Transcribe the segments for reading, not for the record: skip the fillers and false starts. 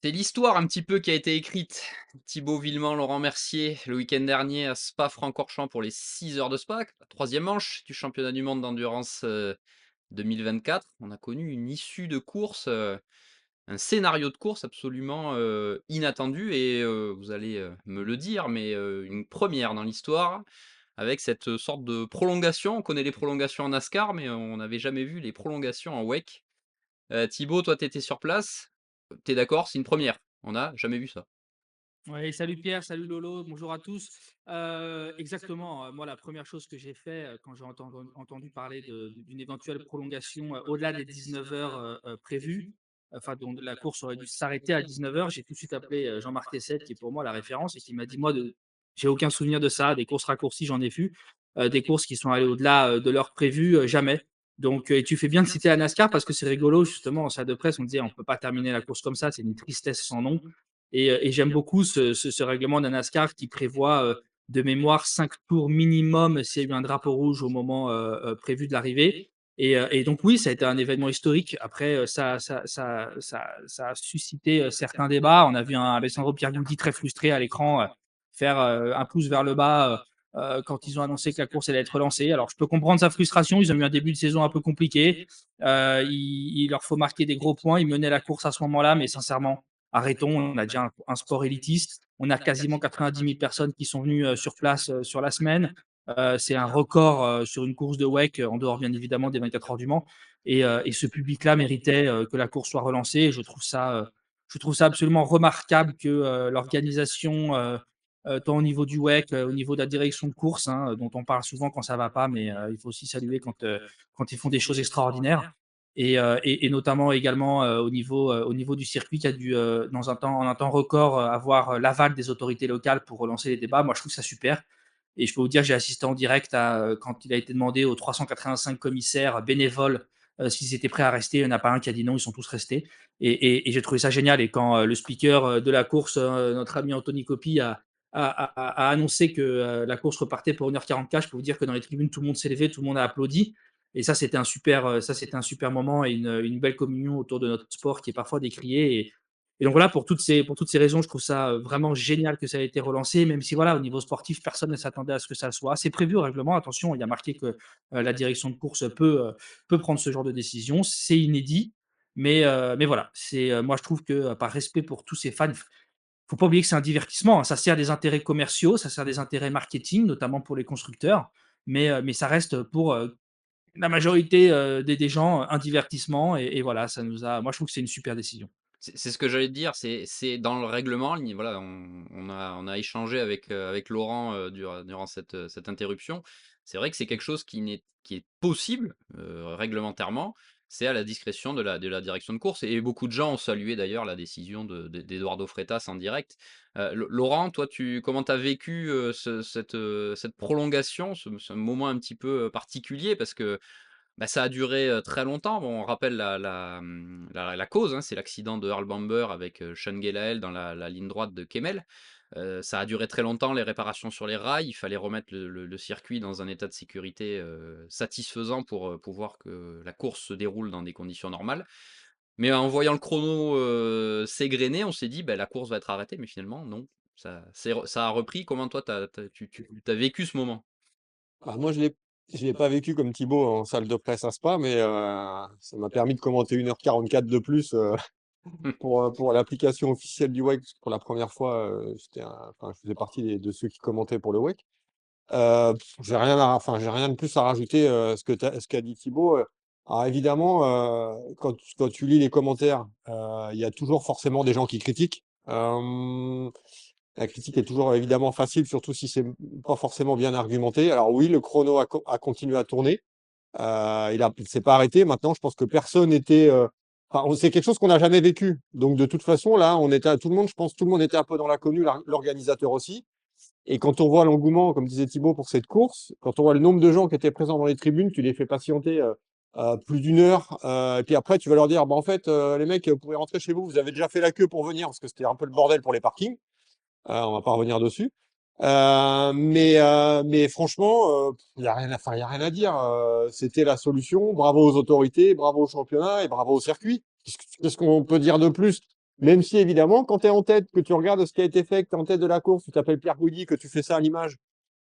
C'est l'histoire un petit peu qui a été écrite. Thibaut Villemont, Laurent Mercier, le week-end dernier à Spa-Francorchamps pour les 6 heures de Spa, la 3e manche du championnat du monde d'endurance, 2024. On a connu une issue de course, un scénario de course absolument, inattendu et vous allez, me le dire, mais une première dans l'histoire avec cette, sorte de prolongation. On connaît les prolongations en NASCAR, mais on n'avait jamais vu les prolongations en WEC. Thibaut, toi, tu étais sur place. Tu es d'accord? C'est une première. On n'a jamais vu ça. Ouais, salut Pierre, salut Lolo, bonjour à tous. Exactement, moi la première chose que j'ai fait quand j'ai entendu parler d'une éventuelle prolongation au-delà des 19 heures prévues, enfin dont la course aurait dû s'arrêter à 19 heures, j'ai tout de suite appelé Jean-Marc Tessette qui est pour moi la référence et qui m'a dit moi j'ai aucun souvenir de ça, des courses raccourcies j'en ai vu, des courses qui sont allées au-delà de l'heure prévue, jamais. Donc et tu fais bien de citer la NASCAR parce que c'est rigolo justement en salle de presse on disait on peut pas terminer la course comme ça, c'est une tristesse sans nom. Et j'aime beaucoup ce règlement de NASCAR qui prévoit de mémoire 5 tours minimum s'il y a eu un drapeau rouge au moment prévu de l'arrivée. Et donc oui, ça a été un événement historique. Après, ça a suscité certains débats. On a vu un Alessandro Pierguidi très frustré à l'écran faire un pouce vers le bas quand ils ont annoncé que la course allait être relancée. Alors je peux comprendre sa frustration. Ils ont eu un début de saison un peu compliqué. Il leur faut marquer des gros points. Ils menaient la course à ce moment-là, mais sincèrement, arrêtons, on a déjà un sport élitiste. On a quasiment 90 000 personnes qui sont venues sur place sur la semaine. C'est un record sur une course de WEC, en dehors bien évidemment des 24 heures du Mans. Et ce public-là méritait que la course soit relancée. Et je trouve ça absolument remarquable que l'organisation, tant au niveau du WEC, au niveau de la direction de course, hein, dont on parle souvent quand ça ne va pas, mais il faut aussi saluer quand ils font des choses extraordinaires. Et notamment également au niveau du circuit qui a dû, en un temps record, avoir l'aval des autorités locales pour relancer les débats. Moi, je trouve ça super. Et je peux vous dire que j'ai assisté en direct quand il a été demandé aux 385 commissaires bénévoles s'ils étaient prêts à rester. Il n'y en a pas un qui a dit non, ils sont tous restés. Et j'ai trouvé ça génial. Et quand le speaker de la course, notre ami Anthony Coppi, a annoncé que la course repartait pour 1h44, je peux vous dire que dans les tribunes, tout le monde s'est levé, tout le monde a applaudi. Et c'était un super moment et une belle communion autour de notre sport qui est parfois décrié. Et donc voilà, pour toutes ces raisons, je trouve ça vraiment génial que ça ait été relancé, même si voilà, au niveau sportif, personne ne s'attendait à ce que ça soit. C'est prévu au règlement, attention, il y a marqué que la direction de course peut prendre ce genre de décision. C'est inédit, mais voilà, moi je trouve que par respect pour tous ces fans, faut pas oublier que c'est un divertissement, hein. Ça sert des intérêts commerciaux, ça sert des intérêts marketing, notamment pour les constructeurs, mais ça reste pour la majorité, des gens, un divertissement et voilà, ça nous a moi je trouve que c'est une super décision. C'est ce que j'allais te dire, c'est dans le règlement, ni voilà, on a échangé avec Laurent, durant cette interruption. C'est vrai que c'est quelque chose qui est possible, réglementairement. C'est à la discrétion de la direction de course et beaucoup de gens ont salué d'ailleurs la décision d'Eduardo Freitas en direct. Laurent, toi, comment tu as vécu, cette prolongation, ce moment un petit peu, particulier? Parce que bah, ça a duré, très longtemps. Bon, on rappelle la cause, hein, c'est l'accident de Earl Bamber avec, Sean Gelael dans la ligne droite de Kemmel. Ça a duré très longtemps, les réparations sur les rails. Il fallait remettre le circuit dans un état de sécurité, satisfaisant pour, pouvoir que la course se déroule dans des conditions normales. Mais en voyant le chrono, s'égrener, on s'est dit: «Bah, la course va être arrêtée», mais finalement non, ça a repris. Comment toi tu as vécu ce moment? Alors moi, je l'ai pas vécu comme Thibaut en salle de presse à Spa, mais ça m'a permis de commenter 1h44 de plus, pour l'application officielle du WEC, parce que pour la première fois, je faisais partie de ceux qui commentaient pour le WEC. J'ai rien de plus à rajouter, ce qu'a dit Thibaut. Alors évidemment, quand tu lis les commentaires, il y a toujours forcément des gens qui critiquent. La critique est toujours évidemment facile, surtout si c'est pas forcément bien argumenté. Alors oui, le chrono a continué à tourner. Il s'est pas arrêté. Maintenant, je pense que personne était, c'est quelque chose qu'on n'a jamais vécu. Donc de toute façon, là, on était tout le monde, je pense, tout le monde était un peu dans l'inconnu, l'organisateur aussi. Et quand on voit l'engouement, comme disait Thibaut, pour cette course, quand on voit le nombre de gens qui étaient présents dans les tribunes, tu les fais patienter plus d'une heure. Et puis après, tu vas leur dire, bah, en fait, les mecs, vous pouvez rentrer chez vous, vous avez déjà fait la queue pour venir, parce que c'était un peu le bordel pour les parkings. On va pas revenir dessus. Mais franchement, il y a rien y a rien à dire. C'était la solution. Bravo aux autorités, bravo au championnat et bravo au circuit. Qu'est-ce qu'on peut dire de plus? Même si évidemment, quand tu es en tête, que tu regardes ce qui a été fait, que tu es en tête de la course, tu t'appelles Pierre Goudy, que tu fais ça à l'image,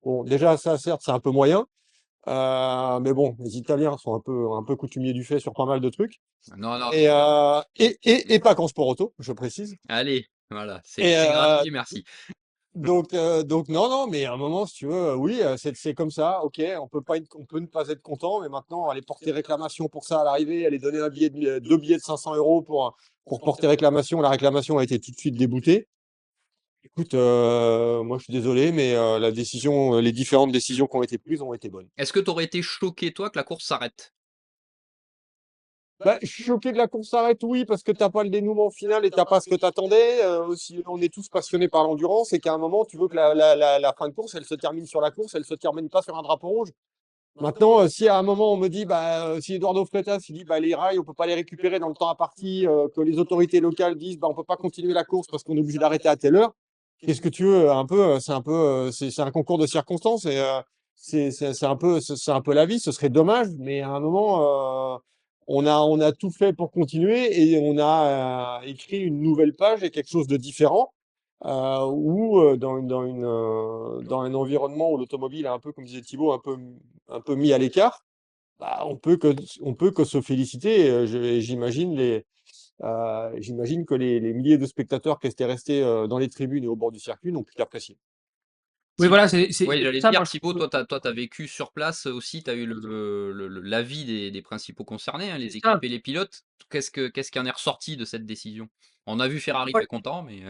bon, déjà ça, certes, c'est un peu moyen. Mais bon, les Italiens sont un peu coutumiers du fait sur pas mal de trucs. Non, non, Et pas qu'en sport auto, je précise. allez, voilà, Et c'est gratuit, merci. donc non, non, mais à un moment, si tu veux, oui, c'est comme ça. Ok, on peut ne pas être content, mais maintenant, aller porter réclamation pour ça à l'arrivée, aller donner deux billets de 500 euros pour porter réclamation. La réclamation a été tout de suite déboutée. Écoute, moi, je suis désolé, mais la décision, les différentes décisions qui ont été prises ont été bonnes. Est-ce que tu aurais été choqué, toi, que la course s'arrête? Bah, je suis choqué que la course s'arrête, oui, parce que t'as pas le dénouement final et t'as pas ce que t'attendais. Aussi, on est tous passionnés par l'endurance et qu'à un moment, tu veux que la fin de course, elle se termine sur la course, elle se termine pas sur un drapeau rouge. Maintenant, si à un moment on me dit, bah, si Eduardo Freitas il dit, bah, les rails, on peut pas les récupérer dans le temps imparti, que les autorités locales disent, bah, on peut pas continuer la course parce qu'on est obligé d'arrêter à telle heure. Qu'est-ce que tu veux? Un peu, c'est un concours de circonstances et c'est un peu la vie. Ce serait dommage, mais à un moment, on a tout fait pour continuer et on a écrit une nouvelle page et quelque chose de différent. Ou dans un environnement où l'automobile est un peu, comme disait Thibaut, un peu mis à l'écart, bah, on peut que se féliciter. J'imagine que les milliers de spectateurs qui étaient restés dans les tribunes et au bord du circuit n'ont pu qu'apprécier. Oui, Thibaut, voilà, c'est ouais, j'allais ça, dire, moi, je Thibaut, trouve toi, tu as vécu sur place aussi, tu as eu l'avis des principaux concernés, hein, c'est les ça. équipes et les pilotes. Qu'est-ce qui en est ressorti de cette décision? On a vu Ferrari Ouais. pas content, mais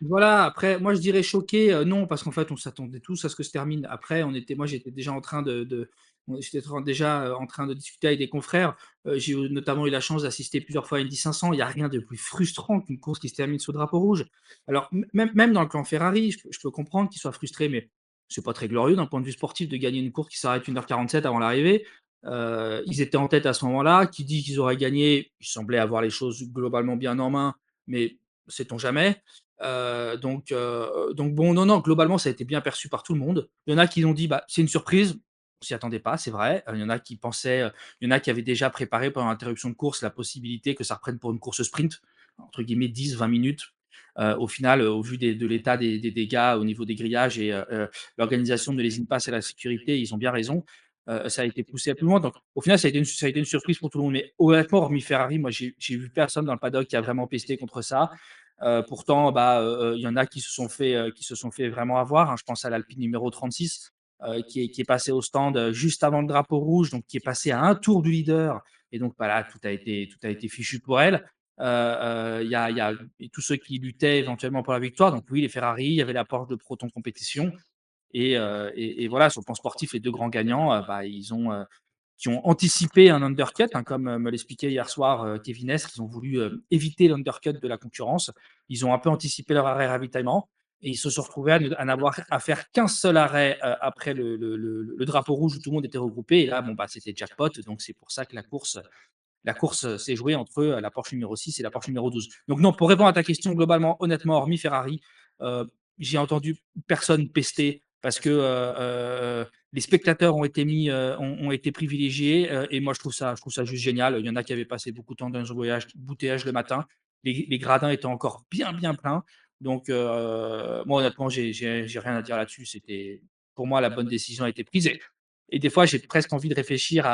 Voilà, après, moi, je dirais choqué, non, parce qu'en fait, on s'attendait tous à ce que se termine. Après, moi, j'étais déjà en train en train de discuter avec des confrères. J'ai notamment eu la chance d'assister plusieurs fois à Indy 500. Il y a rien de plus frustrant qu'une course qui se termine sous drapeau rouge. Alors, même dans le clan Ferrari, je peux comprendre qu'ils soient frustrés, mais c'est pas très glorieux d'un point de vue sportif de gagner une course qui s'arrête 1h47 avant l'arrivée. Ils étaient en tête à ce moment-là. Qui dit qu'ils auraient gagné? Ils semblaient avoir les choses globalement bien en main, mais sait-on jamais? Donc bon, non, non, globalement, ça a été bien perçu par tout le monde. Il y en a qui ont dit: «Bah, c'est une surprise». On s'y attendait pas, c'est vrai. Il y en a qui pensaient, il y en a qui avaient déjà préparé pendant l'interruption de course la possibilité que ça reprenne pour une course sprint, entre guillemets 10-20 minutes. Au final, au vu de l'état des dégâts au niveau des grillages et l'organisation de les in-pass et la sécurité, ils ont bien raison. Ça a été poussé plus loin. Donc au final, ça a été une surprise pour tout le monde. Mais honnêtement, hormis Ferrari, moi, j'ai vu personne dans le paddock qui a vraiment pesté contre ça. Pourtant, bah, il y en a qui se sont fait vraiment avoir, hein. Je pense à l'Alpine numéro 36, qui est passé au stand, juste avant le drapeau rouge, donc qui est passé à un tour du leader et donc bah, là, tout a été fichu pour elle. Il y a et tous ceux qui luttaient éventuellement pour la victoire, donc oui, les Ferrari, il y avait la Porsche de Proton Competition et voilà, sur le plan sportif, les 2 grands gagnants, bah, qui ont anticipé un undercut, hein, comme me l'expliquait hier soir Kevin Estre. Ils ont voulu éviter l'undercut de la concurrence. Ils ont un peu anticipé leur arrêt ravitaillement et ils se sont retrouvés à n'avoir à faire qu'un seul arrêt après le drapeau rouge où tout le monde était regroupé. Et là, bon, bah, c'était jackpot. Donc, c'est pour ça que la course s'est jouée entre la Porsche numéro 6 et la Porsche numéro 12. Donc, non, pour répondre à ta question, globalement, honnêtement, hormis Ferrari, j'ai entendu personne pester parce que les spectateurs ont été privilégiés et moi je trouve ça juste génial. Il y en a qui avaient passé beaucoup de temps dans les embouteillages le matin. Les gradins étaient encore bien pleins. Donc moi honnêtement, j'ai rien à dire là-dessus. C'était pour moi la bonne décision a été prise et des fois j'ai presque envie de réfléchir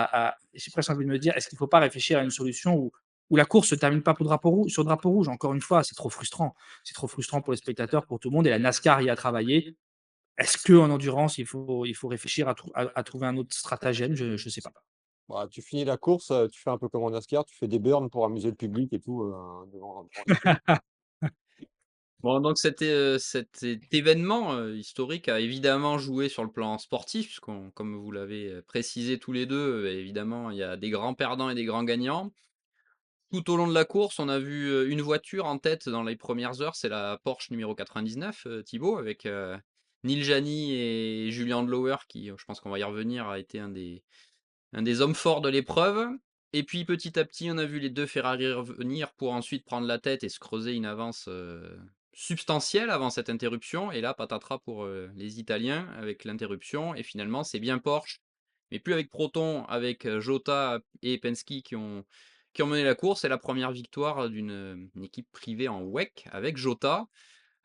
j'ai presque envie de me dire est-ce qu'il ne faut pas réfléchir à une solution où la course se termine pas sur drapeau rouge. Encore une fois, c'est trop frustrant. C'est trop frustrant pour les spectateurs, pour tout le monde et la NASCAR y a travaillé. Est-ce qu'en endurance, il faut réfléchir à trouver un autre stratagème? Je ne sais pas. Bah, tu finis la course, tu fais un peu comme en NASCAR, tu fais des burns pour amuser le public et tout, devant les fans. bon, donc cet événement, historique a évidemment joué sur le plan sportif puisqu'on comme vous l'avez, précisé tous les 2, évidemment, il y a des grands perdants et des grands gagnants. Tout au long de la course, on a vu, une voiture en tête dans les premières heures, c'est la Porsche numéro 99, Thibaut, avec, Nil Jani et Julien Andlauer qui, je pense qu'on va y revenir, a été un des hommes forts de l'épreuve. Et puis petit à petit, on a vu les 2 Ferrari revenir pour ensuite prendre la tête et se creuser une avance, substantielle avant cette interruption. Et là, patatras pour, les Italiens avec l'interruption et finalement c'est bien Porsche, mais plus avec Proton, avec, Jota et Penske qui ont mené la course et la première victoire d'une, une équipe privée en WEC avec Jota.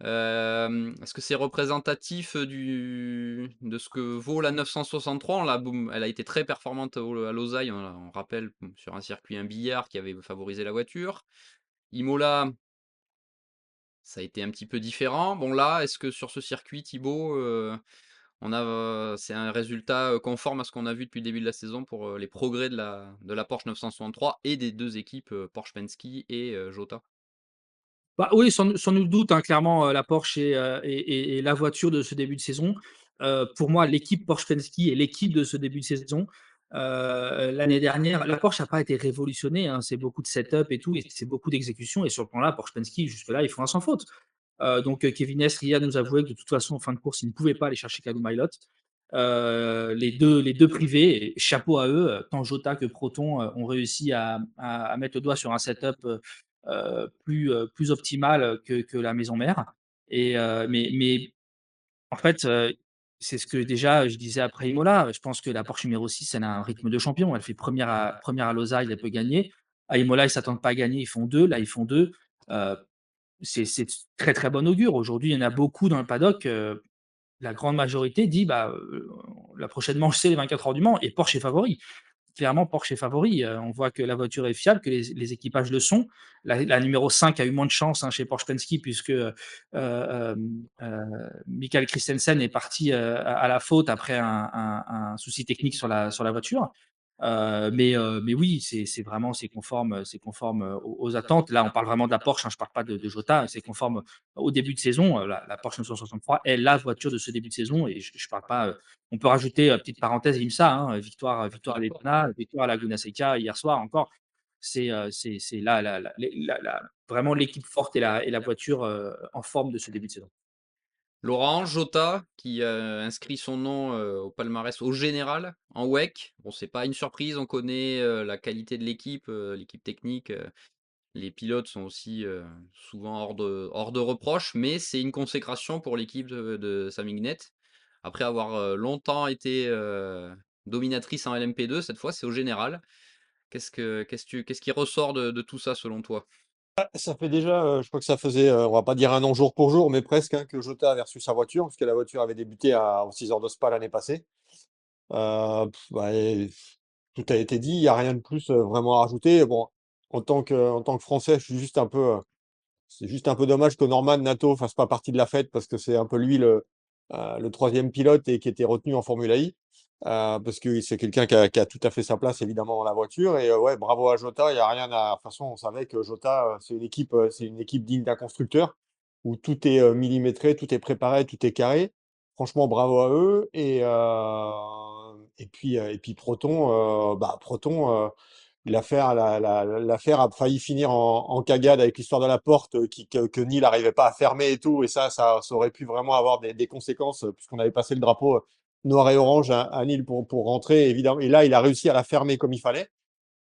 Est-ce que c'est représentatif, de ce que vaut la 963? Elle a été très performante à Losail, on rappelle, sur un circuit un billard qui avait favorisé la voiture. Imola, ça a été un petit peu différent. Bon là, est-ce que sur ce circuit, Thibaut, c'est un résultat, conforme à ce qu'on a vu depuis le début de la saison pour, les progrès de la Porsche 963 et des 2 équipes, Porsche Penske et Jota? Bah, oui, sans nul doute, hein, clairement, la Porsche est la voiture de ce début de saison. Pour moi, l'équipe Porsche Penske est l'équipe de ce début de saison. L'année dernière, la Porsche n'a pas été révolutionnée, hein, c'est beaucoup de setup et tout et c'est beaucoup d'exécution et sur le plan-là, Porsche Penske, jusque-là, ils font un sans faute. Donc Kevin Esria nous avouait que de toute façon, en fin de course, il ne pouvait pas aller chercher Callum Ilott. Les deux privés, et chapeau à eux, tant Jota que Proton ont réussi à mettre le doigt sur un setup plus optimal que la maison mère. Mais en fait, c'est ce que déjà je disais après Imola. Je pense que la Porsche numéro 6, elle a un rythme de champion. Elle fait première à Losail, elle peut gagner. À Imola, ils s'attendent pas à gagner, ils font 2. Là, ils font 2. Heu, c'est très, très bon augure. Aujourd'hui, il y en a beaucoup dans le paddock, la grande majorité dit: «Bah, la prochaine manche, c'est les 24 heures du Mans» et Porsche est favori. Clairement, Porsche est favori. On voit que la voiture est fiable, que les équipages le sont. La numéro 5 a eu moins de chance, hein, chez Porsche Penske puisque, Mikael Christensen est parti, à la faute après un souci technique sur la voiture. Mais oui, c'est conforme, aux attentes. Là, on parle vraiment de la Porsche, hein, je ne parle pas de Jota. C'est conforme au début de saison. La Porsche 963 est la voiture de ce début de saison et je ne parle pas, on peut rajouter, petite parenthèse IMSA, hein, victoire à Daytona, victoire à Laguna Seca hier soir encore. C'est la vraiment l'équipe forte et la voiture, en forme de ce début de saison. Laurent, Jota, qui a inscrit son nom, au palmarès au général, en WEC. Bon, c'est pas une surprise, on connaît, la qualité de l'équipe technique, les pilotes sont aussi, souvent hors de reproche, mais c'est une consécration pour l'équipe de Sam Hignett. Après avoir, longtemps été, dominatrice en LMP2, cette fois, c'est au général. Qu'est-ce qui ressort de tout ça selon toi? Ça fait déjà, je crois que ça faisait, on va pas dire un an jour pour jour, mais presque, hein, que Jota avait reçu sa voiture, parce que la voiture avait débuté aux 6 heures de Spa l'année passée. Bah, et tout a été dit, il y a rien de plus, vraiment à rajouter. Bon, en tant que Français, je suis juste un peu, c'est juste un peu dommage que Norman Nato fasse pas partie de la fête parce que c'est un peu lui le 3e pilote et qui était retenu en Formule I. Parce que c'est quelqu'un qui a tout à fait sa place évidemment dans la voiture et ouais, bravo à Jota, il y a rien à de toute façon, on savait que Jota, c'est une équipe digne d'un constructeur où tout est, millimétré, tout est préparé, tout est carré. Franchement, bravo à eux et puis Proton, l'affaire a failli finir en cagade avec l'histoire de la porte que Neil n'arrivait pas à fermer et tout. Et ça aurait pu vraiment avoir des conséquences puisqu'on avait passé le drapeau noir et orange à Neil pour rentrer, évidemment. Et là, il a réussi à la fermer comme il fallait.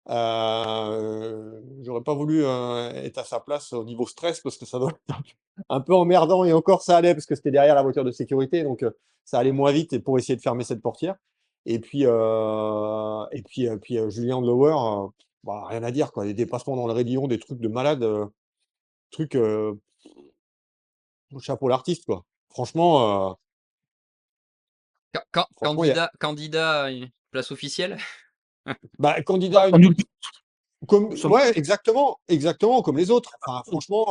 J'aurais pas voulu être à sa place au niveau stress parce que ça doit être un peu emmerdant. Et encore, ça allait parce que c'était derrière la voiture de sécurité. Donc, ça allait moins vite pour essayer de fermer cette portière. Et puis, Julien Lower, bah, rien à dire, quoi. Des dépassements dans le raidillon, des trucs de malade, trucs, chapeau l'artiste, quoi. Franchement, il y a, Candidat à une place officielle? bah, candidat à Sans une, nul doute, comme, sans ouais, exactement, comme les autres. Enfin, franchement,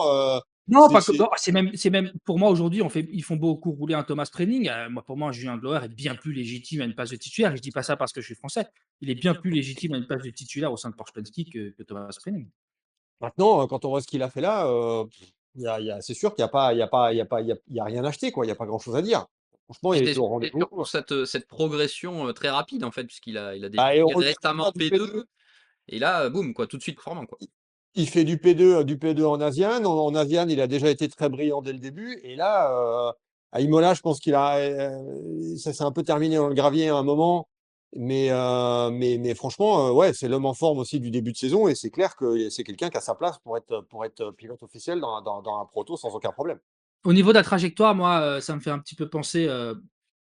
non, c'est, pas que c'est- non, c'est même pour moi aujourd'hui, ils font beaucoup rouler un Thomas Training. Pour moi, Julien Glower est bien plus légitime à une place de titulaire. Et je dis pas ça parce que je suis français. Il est bien plus légitime à une place de titulaire au sein de Porsche Penske que Thomas Training. Maintenant, quand on voit ce qu'il a fait là, c'est sûr qu'il y a pas, il y a pas, il y a pas, il y a rien acheté, quoi. Il y a pas grand-chose à dire. Franchement, il C'était était au c'était rendez-vous. surtout cette progression, très rapide en fait, puisqu'il a Bah, et débuté heureusement qu'il récemment fait du P2. P2 et là, boum quoi, tout de suite performant quoi. Il fait du P2 en Asian. En Asian, il a déjà été très brillant dès le début. Et là, à Imola, je pense ça s'est un peu terminé dans le gravier à un moment. Mais franchement, ouais, c'est l'homme en forme aussi du début de saison. Et c'est clair que c'est quelqu'un qui a sa place pour être pilote officiel dans un proto sans aucun problème. Au niveau de la trajectoire, moi, ça me fait un petit peu penser,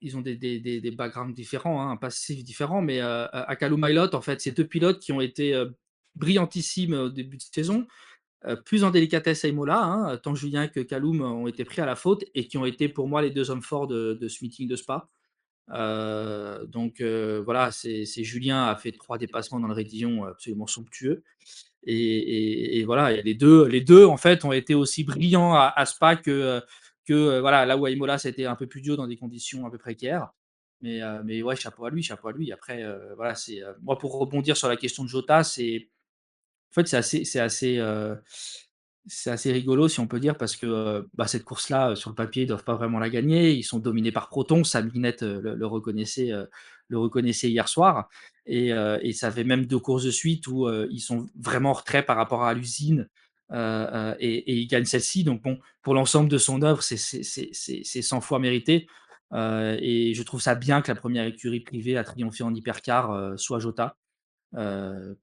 ils ont des backgrounds différents, hein, un passif différent, mais à Callum Ilott, en fait, c'est 2 pilotes qui ont été, brillantissime au début de saison, plus en délicatesse à Imola, hein, tant Julien que Kaloum ont été pris à la faute et qui ont été pour moi les 2 hommes forts de ce meeting de Spa. Voilà, c'est Julien a fait 3 dépassements dans le raidillon absolument somptueux et voilà et les deux en fait ont été aussi brillants à Spa que voilà, là où à Imola c'était un peu plus dur dans des conditions un peu précaires. Mais ouais, chapeau à lui, chapeau à lui. Après, voilà, moi pour rebondir sur la question de Jota, en fait, c'est assez rigolo si on peut dire parce que, bah, cette course-là, sur le papier, ils doivent pas vraiment la gagner. Ils sont dominés par Proton. Sam Guinnett, le reconnaissait hier soir et ça fait même 2 courses de suite où, ils sont vraiment en retrait par rapport à l'usine, et ils gagnent celle-ci. Donc bon, pour l'ensemble de son œuvre, c'est 100 fois mérité, et je trouve ça bien que la première écurie privée à triompher en hypercar, soit Jota.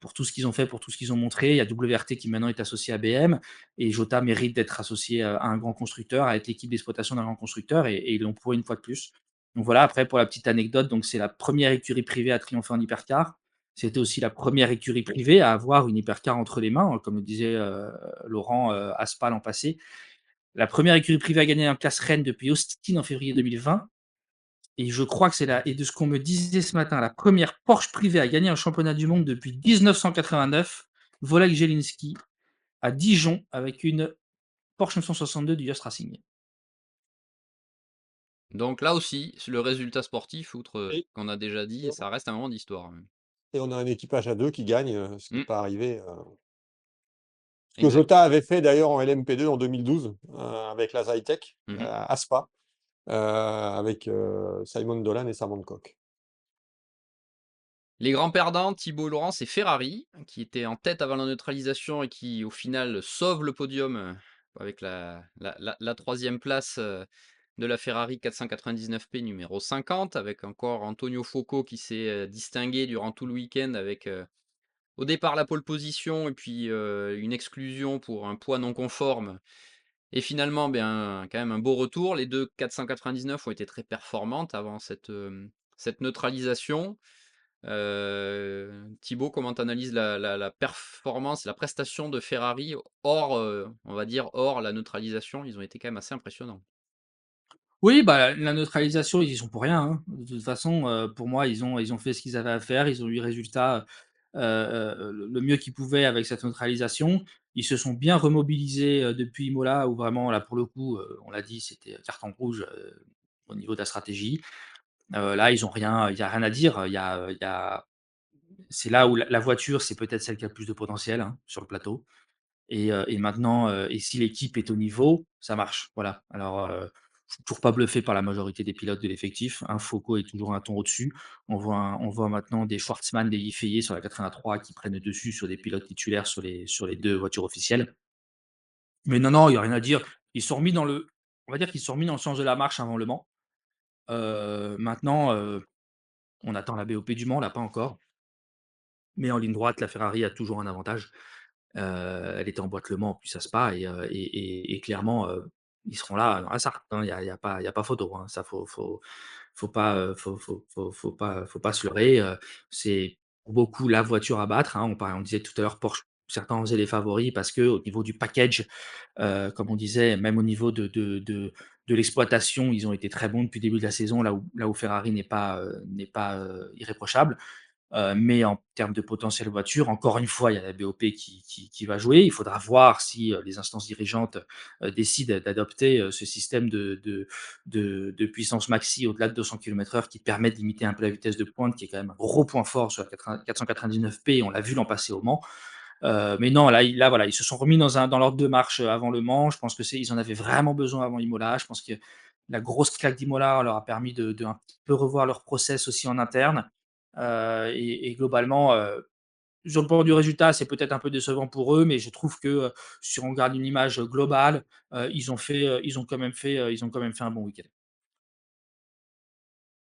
Pour tout ce qu'ils ont fait, pour tout ce qu'ils ont montré. Il y a WRT qui maintenant est associé à BM et Jota mérite d'être associé, à un grand constructeur, à être l'équipe d'exploitation d'un grand constructeur et ils l'ont prouvé une fois de plus. Donc voilà, après pour la petite anecdote, donc c'est la première écurie privée à triompher en hypercar. C'était aussi la première écurie privée à avoir une hypercar entre les mains, comme le disait, Laurent, à Spa l'an passé. La première écurie privée à gagner en classe reine depuis Austin en février 2020 et je crois que c'est la et de ce qu'on me disait ce matin, la première Porsche privée à gagner un championnat du monde depuis 1989, Oleg Jelinski à Dijon avec une Porsche 962 du Just Racing. Donc là aussi, le résultat sportif, outre, Et, qu'on a déjà dit, ça reste un moment d'histoire, et on a un équipage à deux qui gagne, ce qui n'est Mmh, pas arrivé. Ce que exact. Jota avait fait d'ailleurs en LMP2 en 2012, avec la Zytec, Mmh. à Spa, avec Simon Dolan et Sam Hancock. Les grands perdants, Thibaut et Laurent, c'est Ferrari, qui était en tête avant la neutralisation et qui, au final, sauve le podium, avec la 3e place, de la Ferrari 499P numéro 50, avec encore Antonio Focco qui s'est, distingué durant tout le week-end avec, au départ la pole position et puis, une exclusion pour un poids non conforme et finalement, bien, quand même un beau retour. Les 2 499 ont été très performantes avant cette neutralisation. Thibaut, comment tu analyses la performance, la prestation de Ferrari hors, on va dire, hors la neutralisation? Ils ont été quand même assez impressionnants. Oui, bah, la neutralisation, ils y sont pour rien, hein. De toute façon, pour moi, ils ont fait ce qu'ils avaient à faire. Ils ont eu le résultat, le mieux qu'ils pouvaient avec cette neutralisation. Ils se sont bien remobilisés, depuis Imola où vraiment là, pour le coup, on l'a dit, c'était carton rouge, au niveau de la stratégie. Là, ils ont rien il y a rien à dire. Il y a c'est là où la voiture, c'est peut-être celle qui a le plus de potentiel, hein, sur le plateau. Et maintenant, et si l'équipe est au niveau, ça marche, voilà. Alors, je suis toujours pas bluffé par la majorité des pilotes de l'effectif, hein. Foucault est toujours un ton au-dessus. On voit maintenant des Schwartzmann, des Yifeye sur la 83 qui prennent le dessus sur des pilotes titulaires sur les 2 voitures officielles. Mais non, non, il y a rien à dire. Ils sont remis dans le on va dire qu'ils sont remis dans le sens de la marche avant Le Mans. Maintenant, on attend la BOP du Mans, là, pas encore. Mais en ligne droite, la Ferrari a toujours un avantage. Elle était en boîte Le Mans, puis ça se Spa et clairement, ils seront là dans la Sarthe, hein. Il y a pas photo, hein. Ça faut pas, faut pas se leurrer, c'est pour beaucoup la voiture à battre, hein. On disait tout à l'heure Porsche, certains en faisaient les favoris parce que au niveau du package, comme on disait, même au niveau de l'exploitation, ils ont été très bons depuis le début de la saison, là où Ferrari n'est pas irréprochable. Mais en termes de potentiel voiture, encore une fois, il y a la BOP qui va jouer. Il faudra voir si, les instances dirigeantes, décident d'adopter, ce système de puissance maxi au-delà de 200 km/h qui permet de limiter un peu la vitesse de pointe, qui est quand même un gros point fort sur la 499P, on l'a vu l'an passé au Mans. Mais non, là, voilà, ils se sont remis dans l'ordre de marche, avant Le Mans. Je pense que ils en avaient vraiment besoin avant Imola. Je pense que la grosse claque d'Imola leur a permis de un petit peu revoir leur process aussi en interne. Et globalement, sur le plan du résultat, c'est peut-être un peu décevant pour eux, mais je trouve que, si on regarde une image globale, ils ont quand même fait un bon week-end.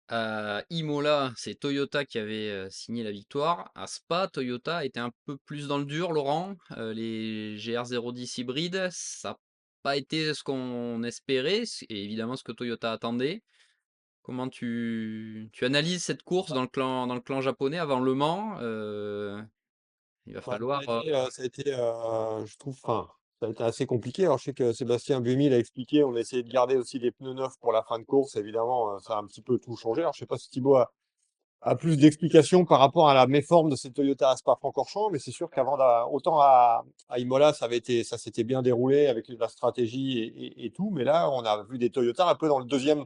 À Imola, c'est Toyota qui avait, signé la victoire. À Spa, Toyota était un peu plus dans le dur, Laurent. Les GR010 hybrides, ça n'a pas été ce qu'on espérait et évidemment ce que Toyota attendait. Comment tu analyses cette course dans le clan japonais avant Le Mans? Il va Bah, falloir, ça a été, je trouve, enfin, ça a été assez compliqué. Alors, je sais que Sébastien Buemi l'a expliqué, on a essayé de garder aussi des pneus neufs pour la fin de course. Évidemment, ça a un petit peu tout changé. Alors, je sais pas si Thibaut a plus d'explications par rapport à la méforme de ces Toyota à Spa-Francorchamps, mais c'est sûr qu'avant, autant à Imola, ça s'était bien déroulé avec la stratégie et tout, mais là, on a vu des Toyota un peu dans le deuxième,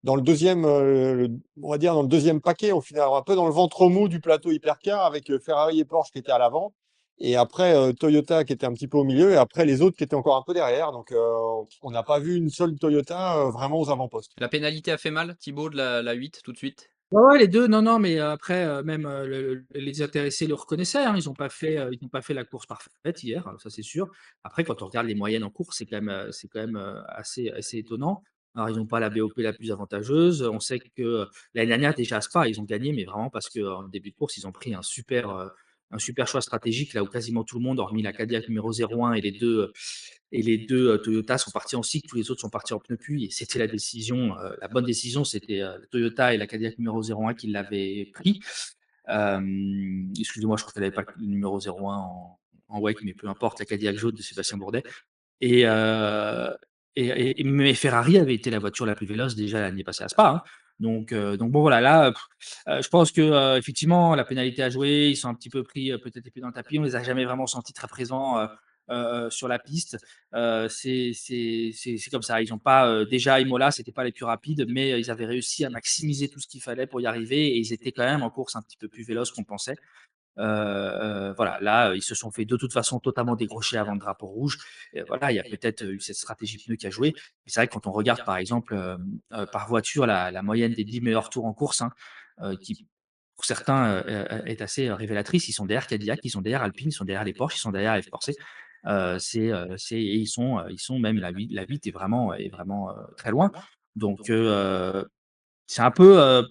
on va dire dans le deuxième paquet au final, un peu dans le ventre mou du plateau hypercar avec Ferrari et Porsche qui étaient à l'avant. Et après, Toyota qui était un petit peu au milieu, et après les autres qui étaient encore un peu derrière. Donc, on n'a pas vu une seule Toyota vraiment aux avant-postes. la pénalité a fait mal, Thibaut, de la 8 tout de suite? Ouais, ouais, les 2, non, non, mais après, même, les intéressés le reconnaissaient, hein. Ils ont pas fait la course parfaite hier, ça c'est sûr. Après, quand on regarde les moyennes en course, c'est quand même, assez étonnant. Alors, ils n'ont pas la BOP la plus avantageuse. On sait que, l'année dernière, déjà à Spa, ils ont gagné, mais vraiment parce qu'en début de course, ils ont pris un super choix stratégique, là où quasiment tout le monde, hormis la Cadillac numéro 01 et les 2 Toyota sont partis en cycle, tous les autres sont partis en pneus cuits et c'était la bonne décision, c'était la Toyota et la Cadillac numéro 01 qui l'avaient pris. Excusez-moi, je crois qu'elle n'avait pas le numéro 01 en wake, mais peu importe, la Cadillac jaune de Sébastien Bourdet. Et, mais Ferrari avait été la voiture la plus véloce déjà l'année passée à Spa, hein. Donc bon, voilà, là, je pense que effectivement, la pénalité à jouer, ils sont un petit peu pris peut-être les pieds dans le tapis. On les a jamais vraiment sentis très présents sur la piste. C'est comme ça. Ils n'ont pas, déjà, Imola, c'était pas les plus rapides, mais ils avaient réussi à maximiser tout ce qu'il fallait pour y arriver et ils étaient quand même en course un petit peu plus véloces qu'on pensait. Voilà, là, ils se sont fait de toute façon totalement décrocher avant le drapeau rouge. Voilà, il y a peut-être eu cette stratégie pneu qui a joué. Mais c'est vrai que quand on regarde, par exemple, par voiture, la moyenne des 10 meilleurs tours en course, hein, qui pour certains est assez révélatrice. Ils sont derrière Cadillac, ils sont derrière Alpine, ils sont derrière les Porsche, ils sont derrière F Corse. Et ils sont même la 8 est vraiment très loin. Donc, c'est un peu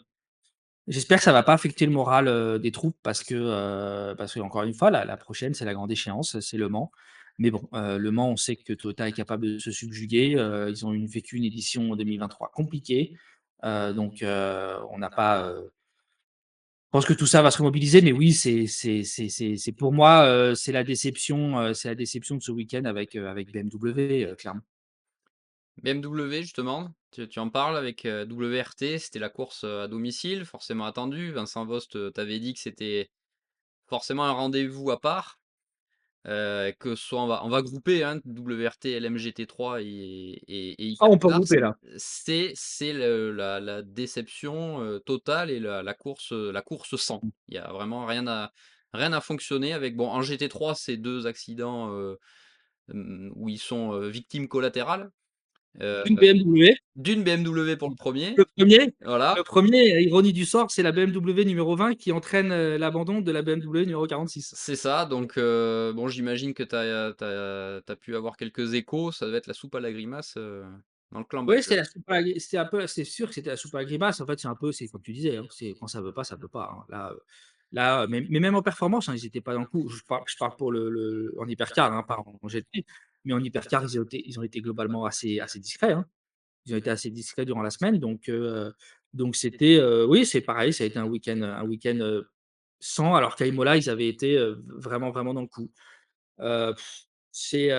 j'espère que ça va pas affecter le moral, des troupes parce qu'encore une fois, la prochaine, c'est la grande échéance, c'est Le Mans. Mais bon, Le Mans, on sait que Toyota est capable de se subjuguer, ils ont vécu une édition en 2023 compliquée, on n'a pas, je pense que tout ça va se remobiliser, mais oui, c'est pour moi, c'est la déception de ce week-end avec BMW, clairement. BMW justement, tu en parles avec, WRT, c'était la course, à domicile, forcément attendue. Vincent Vost, t'avait dit que c'était forcément un rendez-vous à part, que ce soit on va grouper, hein, WRT, LMGT3 et Ah, on peut Hypercar. regrouper là. C'est le la déception, totale et la course sans. Il y a vraiment rien à fonctionner avec bon, en GT3, c'est 2 accidents, où ils sont, victimes collatérales, heu, Une BMW. d'une BMW pour le premier, Le premier, voilà, ironie du sort, c'est la BMW numéro 20 qui entraîne, l'abandon de la BMW numéro 46. c'est ça donc bon, j'imagine que tu as pu avoir quelques échos, ça devait être la soupe à la grimace, dans le clan Oui, c'était bagnole. la soupe à la gri c'était un peu c'est sûr que c'était la soupe à la grimace. En fait, c'est un peu c'est comme tu disais, hein, c'est quand ça veut pas, hein. Là, mais même en performance, hein, ils étaient pas dans le coup. Je parle pour le en hypercar, hein, pas en GT, mais en hypercar, ils ont été globalement assez discrets, hein. Ils ont été assez discrets durant la semaine, donc c'était, oui, c'est pareil, ça a été un week-end, sans alors qu'à Imola, ils avaient été, vraiment, vraiment dans le coup. Heu, c'est,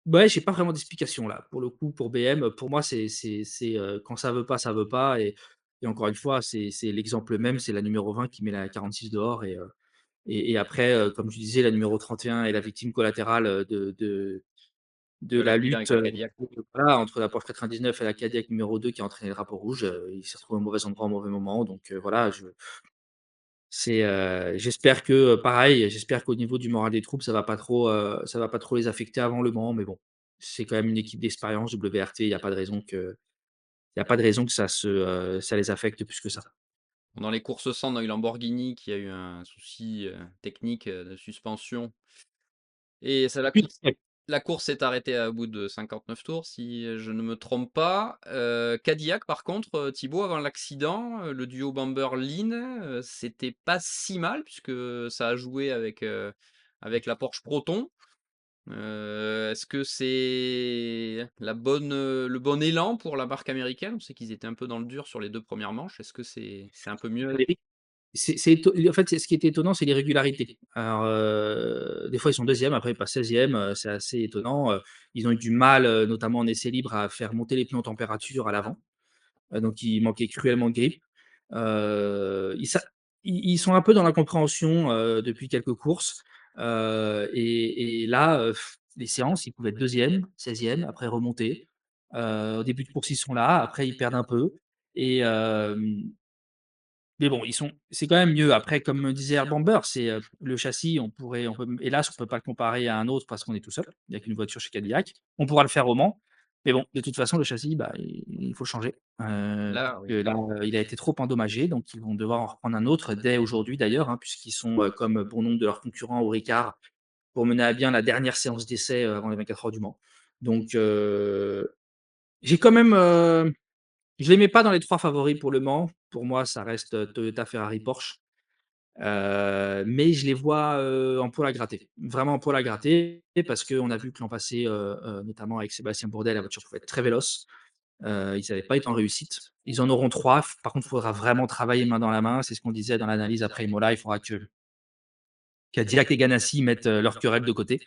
ouais, j'ai pas vraiment d'explication là. Pour le coup, pour BM, pour moi, quand ça veut pas et encore une fois, c'est l'exemple même, c'est la numéro 20 qui met la 46 dehors et après, comme je disais, la numéro 31 est la victime collatérale, de De la l'accident avec lutte, la Cadillac. voilà, entre la Porsche 99 et la Cadillac numéro 2 qui a entraîné le drapeau rouge. Il s'est retrouvé au mauvais endroit au mauvais moment, donc voilà, j'espère que, pareil, j'espère qu'au niveau du moral des troupes, ça va pas trop les affecter avant Le Mans, mais bon, c'est quand même une équipe d'expérience, WRT, il y a pas de raison que ça les affecte plus que ça. Dans les courses sans, on a eu Lamborghini qui a eu un souci, technique, de suspension et ça la course s'est arrêtée au bout de 59 tours si, je ne me trompe pas. Cadillac par contre, Thibaut, avant l'accident, le duo Bamber-Lynn, c'était pas si mal puisque ça a joué avec la Porsche Proton. Est-ce que c'est le bon élan pour la marque américaine? On sait qu'ils étaient un peu dans le dur sur les 2 premières manches. Est-ce que c'est un peu mieux? En fait, c'est ce qui était étonnant, c'est l'irrégularité. Alors, des fois, ils sont deuxièmes, après ils passent 16e, c'est assez étonnant, ils ont eu du mal, notamment en essai libre, à faire monter les pneus en température à l'avant, donc il manquait cruellement de grip. Ils sa ils sont un peu dans l'incompréhension, depuis quelques courses, et là, les séances, ils pouvaient être deuxième, 16e, après remonter. Au début de course, ils sont là, après ils perdent un peu et mais bon, c'est quand même mieux. Après, comme me disait Air Bamber, c'est, le châssis, on peut hélas, on peut pas le comparer à un autre parce qu'on est tout seul. Il y a qu'une voiture chez Cadillac. On pourra le faire au Mans, mais bon, de toute façon, le châssis, bah, il faut le changer. Là, oui. Là, il a été trop endommagé, donc ils vont devoir en reprendre un autre dès aujourd'hui d'ailleurs, hein, puisqu'ils sont, comme bon nombre de leurs concurrents au Ricard, pour mener à bien la dernière séance d'essai, avant les 24 heures du Mans. Donc, j'ai quand même, je les mets pas dans les 3 favoris pour Le Mans. Pour moi, ça reste, Toyota, Ferrari, Porsche. Mais je les vois, en poil à gratter. Vraiment en poil à gratter parce qu'on a vu que l'an passé, notamment avec Sébastien Bourdet, la voiture pouvait être très véloce. Ils n'avaient pas été en réussite. Ils en auront 3. Par contre, il faudra vraiment travailler main dans la main. C'est ce qu'on disait dans l'analyse après Imola. Il faudra que Cadillac et Ganassi mettent, leur querelle de côté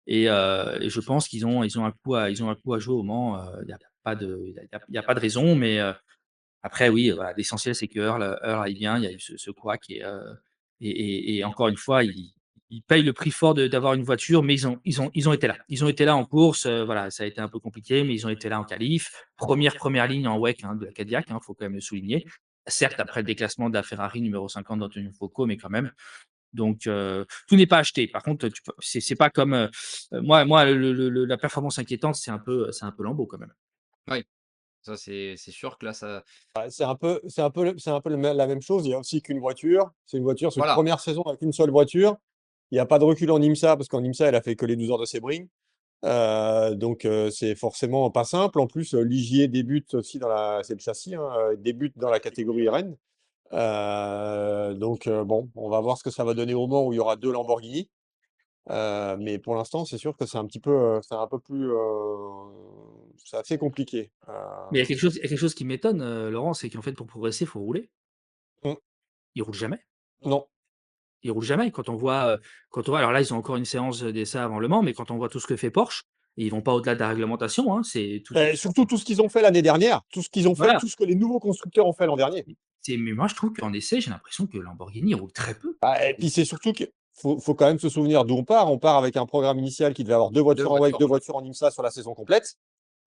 et je pense ils ont un coup à jouer au Mans, il y a pas de il y a pas de raison mais après oui, voilà, l'essentiel c'est que Earl aille bien. Il y a eu ce couac et encore une fois, ils payent le prix fort d'avoir une voiture, mais ils ont été là. Ils ont été là en course, voilà, ça a été un peu compliqué, mais ils ont été là en qualif. Première ligne en WEC, hein, de la Cadillac, hein, faut quand même le souligner. Certes, après le déclassement de la Ferrari numéro 50 d'Antonio Focco, mais quand même. Donc tout n'est pas acheté. Par contre, tu peux c'est pas comme, moi la performance inquiétante, c'est un peu Lambeau quand même. Oui, ça c'est sûr que là, ça Bah, la même chose. Il y a aussi qu'une voiture. C'est une voiture, c'est une voilà. première saison avec une seule voiture. Il y a pas de recul en IMSA parce qu'en IMSA, elle a fait que les 12 heures de Sebring. Donc c'est forcément pas simple. En plus, Ligier débute aussi c'est le châssis, hein, débute dans la catégorie Rennes. Donc bon, on va voir ce que ça va donner au Mans où il y aura 2 Lamborghini. Mais pour l'instant, c'est sûr que c'est un peu plus, c'est assez compliqué. Mais il y a quelque chose qui m'étonne, Laurent, c'est qu'en fait pour progresser, il faut rouler. Mmh, Ils roulent jamais. non. Ils roulent jamais. Quand on voit alors là, ils ont encore une séance, d'essai avant Le Mans, mais quand on voit tout ce que fait Porsche, et ils vont pas au-delà de la réglementation, hein, c'est tout Et surtout tout ce qu'ils ont fait l'année dernière, tout ce qu'ils ont fait, voilà. tout ce que les nouveaux constructeurs ont fait l'an dernier. Mais moi je trouve qu'en essai, j'ai l'impression que Lamborghini roule très peu. Bah, et puis c'est surtout qu'il faut quand même se souvenir d'où on part. On part avec un programme initial qui devait avoir 2 2 voitures en WEC, voitures. 2 voitures en IMSA sur la saison complète.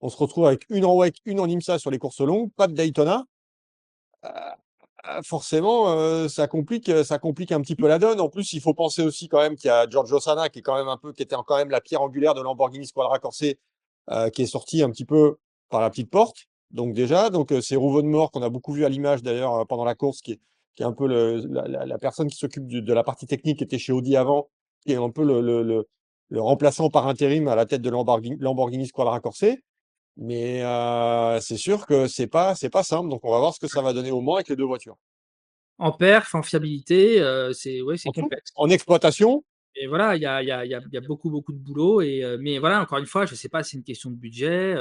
On se retrouve avec une en WEC, une en IMSA sur les courses longues, pas de Daytona. Forcément, ça complique un petit peu la donne. En plus, il faut penser aussi quand même qu'il y a Giorgio Sana qui était quand même la pierre angulaire de Lamborghini Squadra Corse, qui est sorti un petit peu par la petite porte. Donc déjà, c'est Rouveau de Mort qu'on a beaucoup vu à l'image d'ailleurs, pendant la course, qui est un peu la personne qui s'occupe de la partie technique, qui était chez Audi avant, qui est un peu le remplaçant par intérim à la tête de Lamborghini Squadra Corse. Mais c'est sûr que c'est pas simple. Donc on va voir ce que ça va donner au Mans avec les 2 voitures. En perf, en fiabilité, c'est En tout, complexe. en exploitation, Et voilà, il y a beaucoup, beaucoup de boulot mais voilà, encore une fois, je ne sais pas si c'est une question de budget,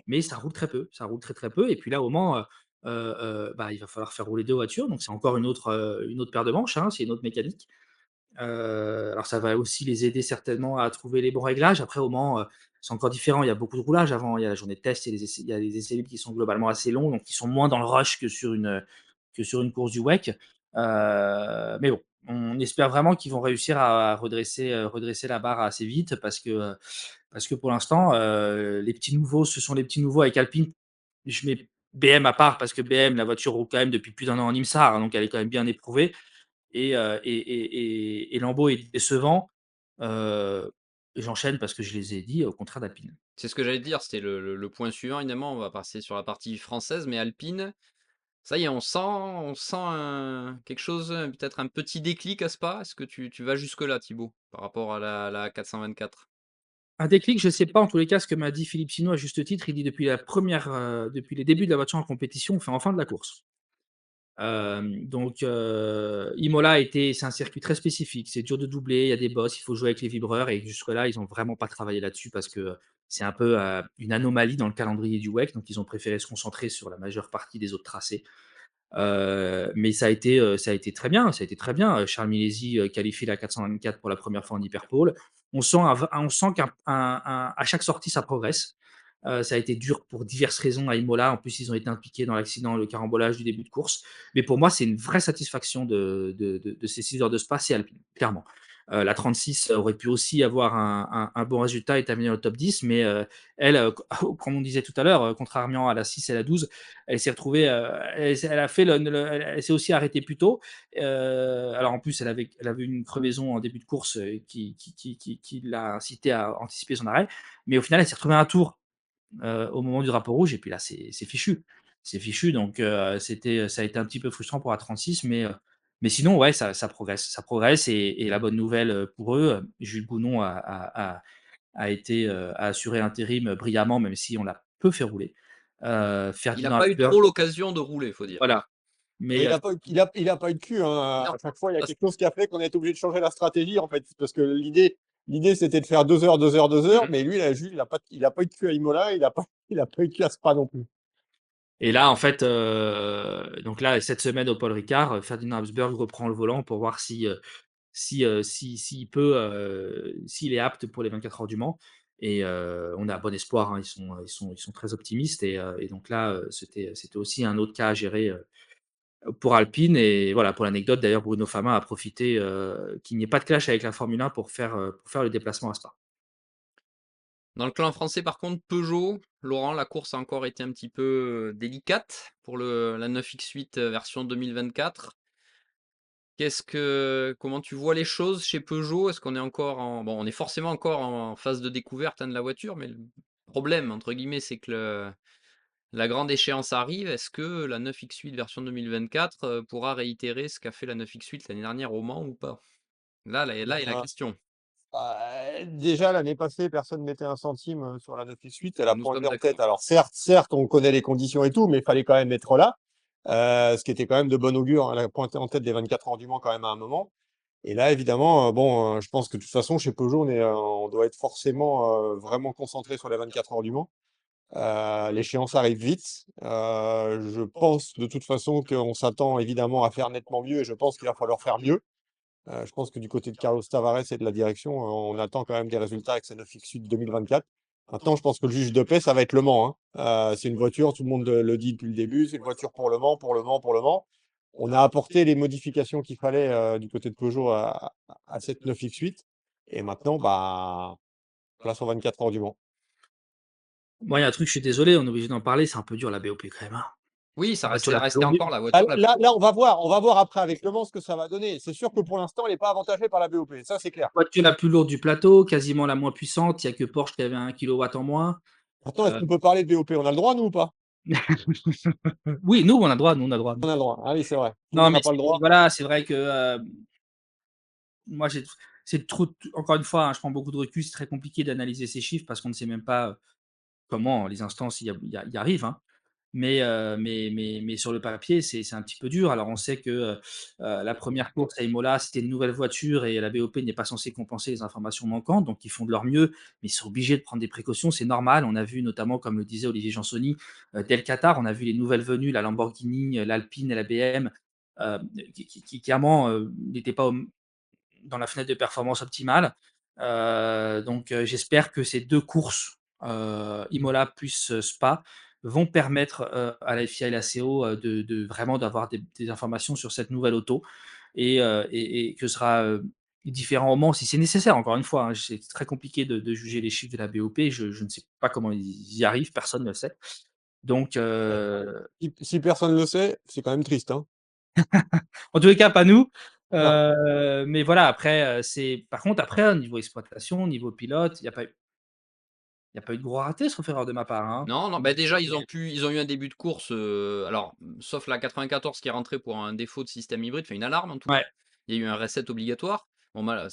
mais ça roule très peu, ça roule très, très peu et puis là, au Mans, bah, il va falloir faire rouler 2 voitures, donc c'est encore une autre paire de manches, hein, c'est une autre mécanique. Alors ça va aussi les aider certainement à trouver les bons réglages. Après au Mans, c'est encore différent, il y a beaucoup de roulage avant, il y a la journée de test, il y a les essais libres qui sont globalement assez longs, donc qui sont moins dans le rush que sur une course du WEC. Mais bon, on espère vraiment qu'ils vont réussir à redresser la barre assez vite parce que pour l'instant, les petits nouveaux, ce sont les petits nouveaux avec Alpine. Je mets BM à part parce que BM, la voiture roule quand même depuis plus d'un an en IMSA, hein, donc elle est quand même bien éprouvée et Lambeau est décevant. J'enchaîne parce que je les ai dit, au contraire d'Alpine. C'est ce que j'allais te dire, c'était le point suivant évidemment, on va passer sur la partie française, mais Alpine, ça y est, on sent quelque chose, peut-être un petit déclic à Spa? Est-ce que tu vas jusque-là, Thibaut, par rapport à la 424? Un déclic, je ne sais pas en tous les cas ce que m'a dit Philippe Sinot à juste titre, il dit: depuis les débuts de la voiture en compétition, on fait enfin de la course». Donc Imola c'est un circuit très spécifique, c'est dur de doubler, il y a des bosses, il faut jouer avec les vibreurs et jusque-là, ils ont vraiment pas travaillé là-dessus parce que, c'est un peu, une anomalie dans le calendrier du WEC, donc ils ont préféré se concentrer sur la majeure partie des autres tracés. Mais ça a été très bien, ça a été très bien. Charles Milesi, qualifie la 424 pour la première fois en hyperpole. On sent à chaque sortie, ça progresse. Ça a été dur pour diverses raisons à Imola. En plus, ils ont été impliqués dans l'accident, le carambolage du début de course. Mais pour moi, c'est une vraie satisfaction de ces 6 heures de Spa, c'est Alpine, clairement. La 36 aurait pu aussi avoir un bon résultat et terminer dans le top 10, mais elle, comme on disait tout à l'heure, contrairement à la 6 et la 12, elle s'est retrouvée, elle a fait elle s'est aussi arrêtée plus tôt. Alors en plus, elle avait une crevaison en début de course qui l'a incité à anticiper son arrêt. Mais au final, elle s'est retrouvée à un tour au moment du drapeau rouge, et puis là, c'est fichu. C'est fichu, donc ça a été un petit peu frustrant pour la 36, mais sinon, ouais, ça progresse, et la bonne nouvelle pour eux, Jules Gounon a assuré l'intérim brillamment, même si on l'a peu fait rouler. Il n'a Ferdinand pas eu Asberg, trop l'occasion de rouler, faut dire. voilà, Et mais il a pas eu de cul, hein. Non, À chaque fois, il y a ça, quelque chose qui a fait qu'on a été obligé de changer la stratégie, en fait. Parce que l'idée, c'était de faire 2 heures, 2 heures, 2 heures. mmh. Mais lui, il a pas eu de cul à Imola. Il a pas eu de cul à Spa non plus. et là, en fait, donc là, cette semaine au Paul Ricard, Ferdinand Habsburg reprend le volant pour voir s'il peut, s'il est apte pour les 24 heures du Mans, et on a bon espoir, hein. Ils sont très optimistes, et donc là, c'était aussi un autre cas à gérer, pour Alpine. Et voilà, pour l'anecdote, d'ailleurs, Bruno Fama a profité, qu'il n'y ait pas de clash avec la Formule 1 pour faire le déplacement à Spa. Dans le clan français, par contre, Peugeot, Laurent, la course a encore été un petit peu, délicate pour la 9X8, version 2024. Comment tu vois les choses chez Peugeot? Est-ce qu'on est encore on est forcément encore en phase de découverte, hein, de la voiture, mais le «problème» entre guillemets, c'est que la grande échéance arrive. Est-ce que la 9X8 version 2024, pourra réitérer ce qu'a fait la 9X8 l'année dernière au Mans ou pas? Là est la Bah, question. déjà, l'année passée, personne ne mettait un centime sur la 9X8. Elle a Nous pointé sommes en tête. d'accord. Alors, certes, on connaît les conditions et tout, mais il fallait quand même être là. Ce qui était quand même de bon augure, hein. Elle a pointé en tête des 24 heures du Mans quand même à un moment. Et là, évidemment, bon, je pense que de toute façon, chez Peugeot, on doit être forcément vraiment concentré sur les 24 heures du Mans. L'échéance arrive vite. Je pense de toute façon qu'on s'attend évidemment à faire nettement mieux, et je pense qu'il va falloir faire mieux. Je pense que du côté de Carlos Tavares et de la direction, on attend quand même des résultats avec sa 9X8 2024. Maintenant, je pense que le juge de paix, ça va être Le Mans, hein. C'est une voiture, tout le monde le dit depuis le début, c'est une voiture pour Le Mans, pour Le Mans, pour Le Mans. On a apporté les modifications qu'il fallait du côté de Peugeot à cette 9X8. Et maintenant, bah, place aux 24 heures du Mans. Moi, il y a un truc, je suis désolé, on est obligé d'en parler, c'est un peu dur la BOP quand même, hein. Oui, La voiture ça la plus restait lourde. encore la Là, voiture la plus là, là, on va voir après avec Le Mans ce que ça va donner. C'est sûr que pour l'instant, elle n'est pas avantagée par la BOP, ça c'est clair. Voiture la plus lourde du plateau, quasiment la moins puissante, il y a que Porsche qui avait 1 kilowatt en moins. Maintenant, est-ce Heu, qu'on peut parler de BOP? On a le droit, nous, ou pas? oui, nous, on a le droit, nous, on a le droit, On nous. a le droit. Ah oui, c'est vrai. Tout le Non, monde mais n'a pas le droit. voilà, c'est vrai que, moi, c'est trop, encore une fois, hein, je prends beaucoup de recul, c'est très compliqué d'analyser ces chiffres parce qu'on ne sait même pas, comment les instances y arrivent, hein. Mais sur le papier, c'est un petit peu dur. Alors on sait que, la première course à Imola, c'était une nouvelle voiture et la BOP n'est pas censée compenser les informations manquantes, donc ils font de leur mieux, mais ils sont obligés de prendre des précautions, c'est normal. On a vu notamment, comme le disait Olivier Jansoni, dès le Qatar, on a vu les nouvelles venues, la Lamborghini, l'Alpine et la BM, heu, qui clairement, n'étaient pas dans la fenêtre de performance optimale. Donc j'espère que ces 2 courses, Imola plus, Spa, vont permettre, à la FIA et la CO, de vraiment d'avoir des informations sur cette nouvelle auto, et que ce sera, différent au Mans si c'est nécessaire. Encore une fois, hein, c'est très compliqué de juger les chiffres de la BOP. Je ne sais pas comment ils y arrivent, personne ne le sait. Donc Ouais. Si personne ne le sait, c'est quand même triste, hein. en tous les cas, pas nous. Non. Mais voilà, après, c'est par contre, après, au niveau exploitation, au niveau pilote, il y a pas eu de gros ratés, sauf erreur de ma part, hein. Non, non, bah, déjà ils ont eu un début de course, alors, sauf la 94 qui est rentrée pour un défaut de système hybride, enfin une alarme en tout cas. Ouais. Il y a eu un reset obligatoire. Bon bah,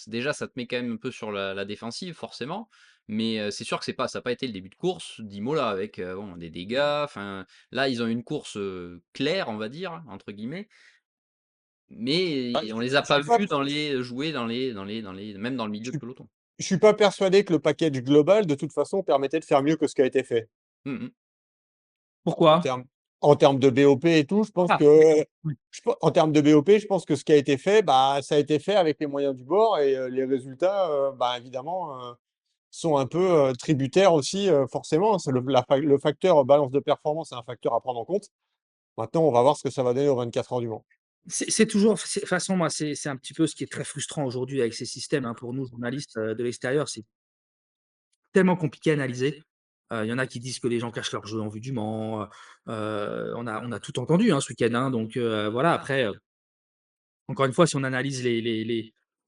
déjà ça te met quand même un peu sur la défensive forcément, mais c'est sûr que ça a pas été le début de course d'Imola avec, bon des dégâts, enfin là ils ont eu une course, «claire» on va dire, hein, entre guillemets, Bah, mais je on les a je pas suis pas vus jouer dans les même dans le je milieu de suis peloton. je suis pas persuadé que le package global, de toute façon, permettait de faire mieux que ce qui a été fait. Mmh mh. En Pourquoi? termes en termes de BOP et tout, je pense Ah, que oui. en termes de BOP, je pense que ce qui a été fait, bah, ça a été fait avec les moyens du bord et les résultats, bah, évidemment, sont un peu, tributaires aussi, forcément. C'est le facteur balance de performance est un facteur à prendre en compte. Maintenant, on va voir ce que ça va donner aux 24 heures du Mans. C'est toujours de toute façon, moi, c'est un petit peu ce qui est très frustrant aujourd'hui avec ces systèmes, hein, pour nous journalistes, de l'extérieur, c'est tellement compliqué à analyser. Il y en a qui disent que les gens cachent leur jeu en vue du Mans, on a tout entendu, hein, ce week-end, hein, donc voilà. Après, encore une fois, si on analyse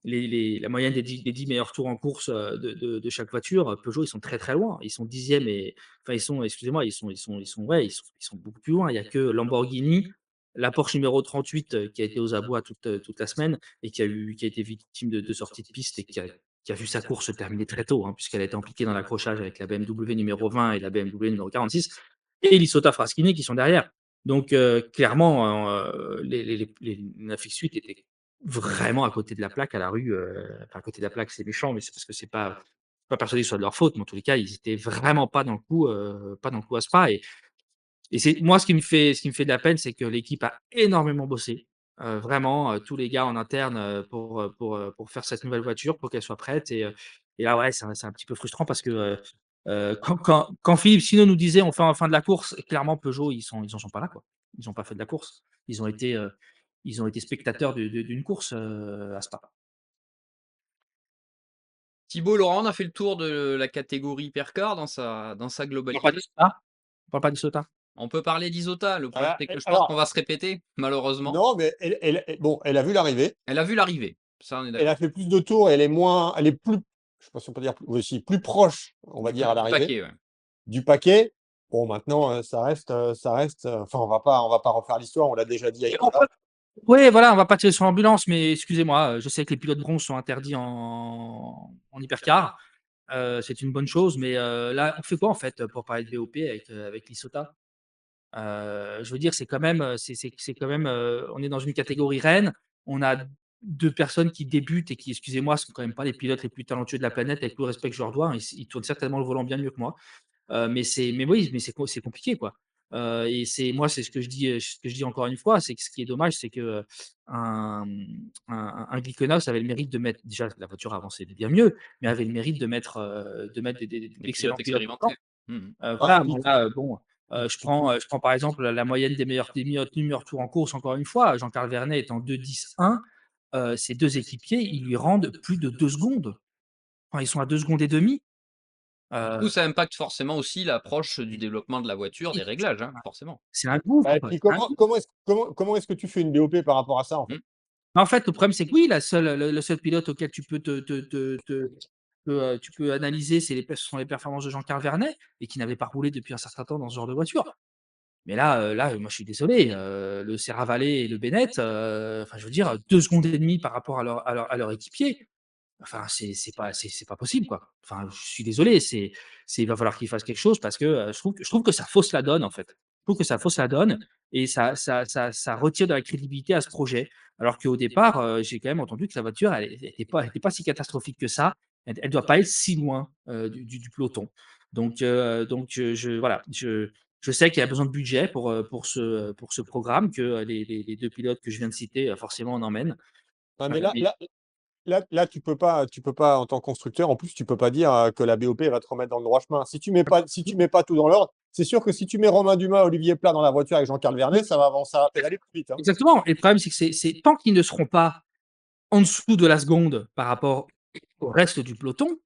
la moyenne des 10 meilleurs tours en course, de chaque voiture, Peugeot, ils sont très, très loin. Ils sont 10e et enfin, ils sont, excusez-moi, ouais, ils sont beaucoup plus loin. Il y a que Lamborghini, la Porsche numéro 38, qui a été aux abois toute la semaine et qui a été victime de sorties de piste et qui a vu sa course se terminer très tôt, hein, puisqu'elle a été impliquée dans l'accrochage avec la BMW numéro 20 et la BMW numéro 46 et l'Isotta Fraschini qui sont derrière. Donc clairement, les 9X8 étaient vraiment à côté de la plaque à la rue, enfin à côté de la plaque, c'est méchant, mais c'est parce que c'est pas persuadé que ce soit de leur faute, mais en tous les cas, ils étaient vraiment pas dans le coup à Spa et c'est moi ce qui me fait de la peine, c'est que l'équipe a énormément bossé, vraiment, tous les gars en interne, pour faire cette nouvelle voiture, pour qu'elle soit prête et là, ouais, c'est un petit peu frustrant parce que, quand Philippe Sinot nous disait: «On fait en fin de la course», clairement Peugeot, ils en sont pas là, quoi. Ils ont pas fait de la course. Ils ont été spectateurs d'une course, à Spa. Thibaut, Laurent, on a fait le tour de la catégorie Hypercar dans sa On parle pas globalité. d'Isota? On parle pas d'Isota? On peut parler d'Isota, le problème Voilà, c'est que et je pense qu'on va alors se répéter, malheureusement. non, mais bon, elle a vu l'arrivée, Elle a vu l'arrivée, ça on est elle a d'accord. fait plus de tours, elle est plus, je sais pas si on peut dire plus, oui, si, plus proche, on va dire, à Du l'arrivée, paquet, ouais. du paquet. Bon, maintenant, ça reste, enfin, on va pas refaire l'histoire, on l'a déjà dit Et ailleurs on là. peut Ouais, voilà, on va pas tirer sur l'ambulance, mais excusez-moi, je sais que les pilotes bronze sont interdits en hypercar, c'est une bonne chose, mais là, on fait quoi en fait, pour parler de VOP avec l'ISOTA? Je veux dire, c'est quand même, c'est quand même, on est dans une catégorie reine. On a 2 personnes qui débutent et qui, excusez-moi, sont quand même pas les pilotes les plus talentueux de la planète, avec tout le respect que je leur dois, hein. Ils tournent certainement le volant bien mieux que moi. Mais oui, mais c'est compliqué, quoi. Et c'est ce que je dis, encore une fois, c'est que ce qui est dommage, c'est que, un, un Glickenhaus avait le mérite de mettre déjà la voiture avançait bien mieux, mais avait le mérite de mettre Des d'excellents pilotes pilotes devant. expérimentés. Mmh. Ah, Voilà, moi là, bon, je prends par exemple la moyenne des meilleurs tours en course, encore une fois, Jean-Carl Vernet est en 2:10,1, ses 2 équipiers, ils lui rendent plus de 2 secondes. Enfin, ils sont à 2 secondes et demie. Du Heu, coup, ça impacte forcément aussi l'approche du développement de la voiture, des réglages, hein, forcément. c'est un bah, gouffre, et puis c'est un gouffre. comment est-ce que tu fais une BOP par rapport à ça, en fait? Mmh. En fait, le problème, c'est que oui, le seul pilote auquel tu peux analyser, ce sont les performances de Jean-Carl Vernet et qui n'avait pas roulé depuis un certain temps dans ce genre de voiture. Mais là, moi, je suis désolé, le Serra et le Bennett, enfin, je veux dire, 2 secondes et demie par rapport à leur équipier. Enfin, c'est pas possible, quoi. Enfin, je suis désolé, il va falloir qu'il fasse quelque chose parce que, je trouve que ça fausse la donne, en fait. Je trouve que ça fausse la donne et ça retire de la crédibilité à ce projet. Alors qu'au départ, j'ai quand même entendu que la voiture, elle était pas si catastrophique que ça. Elle doit pas être si loin, du peloton. Donc voilà, je sais qu'il y a besoin de budget pour ce programme que, les 2 pilotes que je viens de citer, forcément en emmènent. Non, mais là Mais là là, tu peux pas en tant que constructeur, en plus, tu peux pas dire, que la BOP va te remettre dans le droit chemin. Si tu mets pas tout dans l'ordre, c'est sûr que si tu mets Romain Dumas, Olivier Plat dans la voiture avec Jean-Carl Vernet, ça va pédaler plus vite, hein. Exactement, et le problème, c'est que c'est tant qu'ils ne seront pas en dessous de la seconde par rapport au reste du peloton,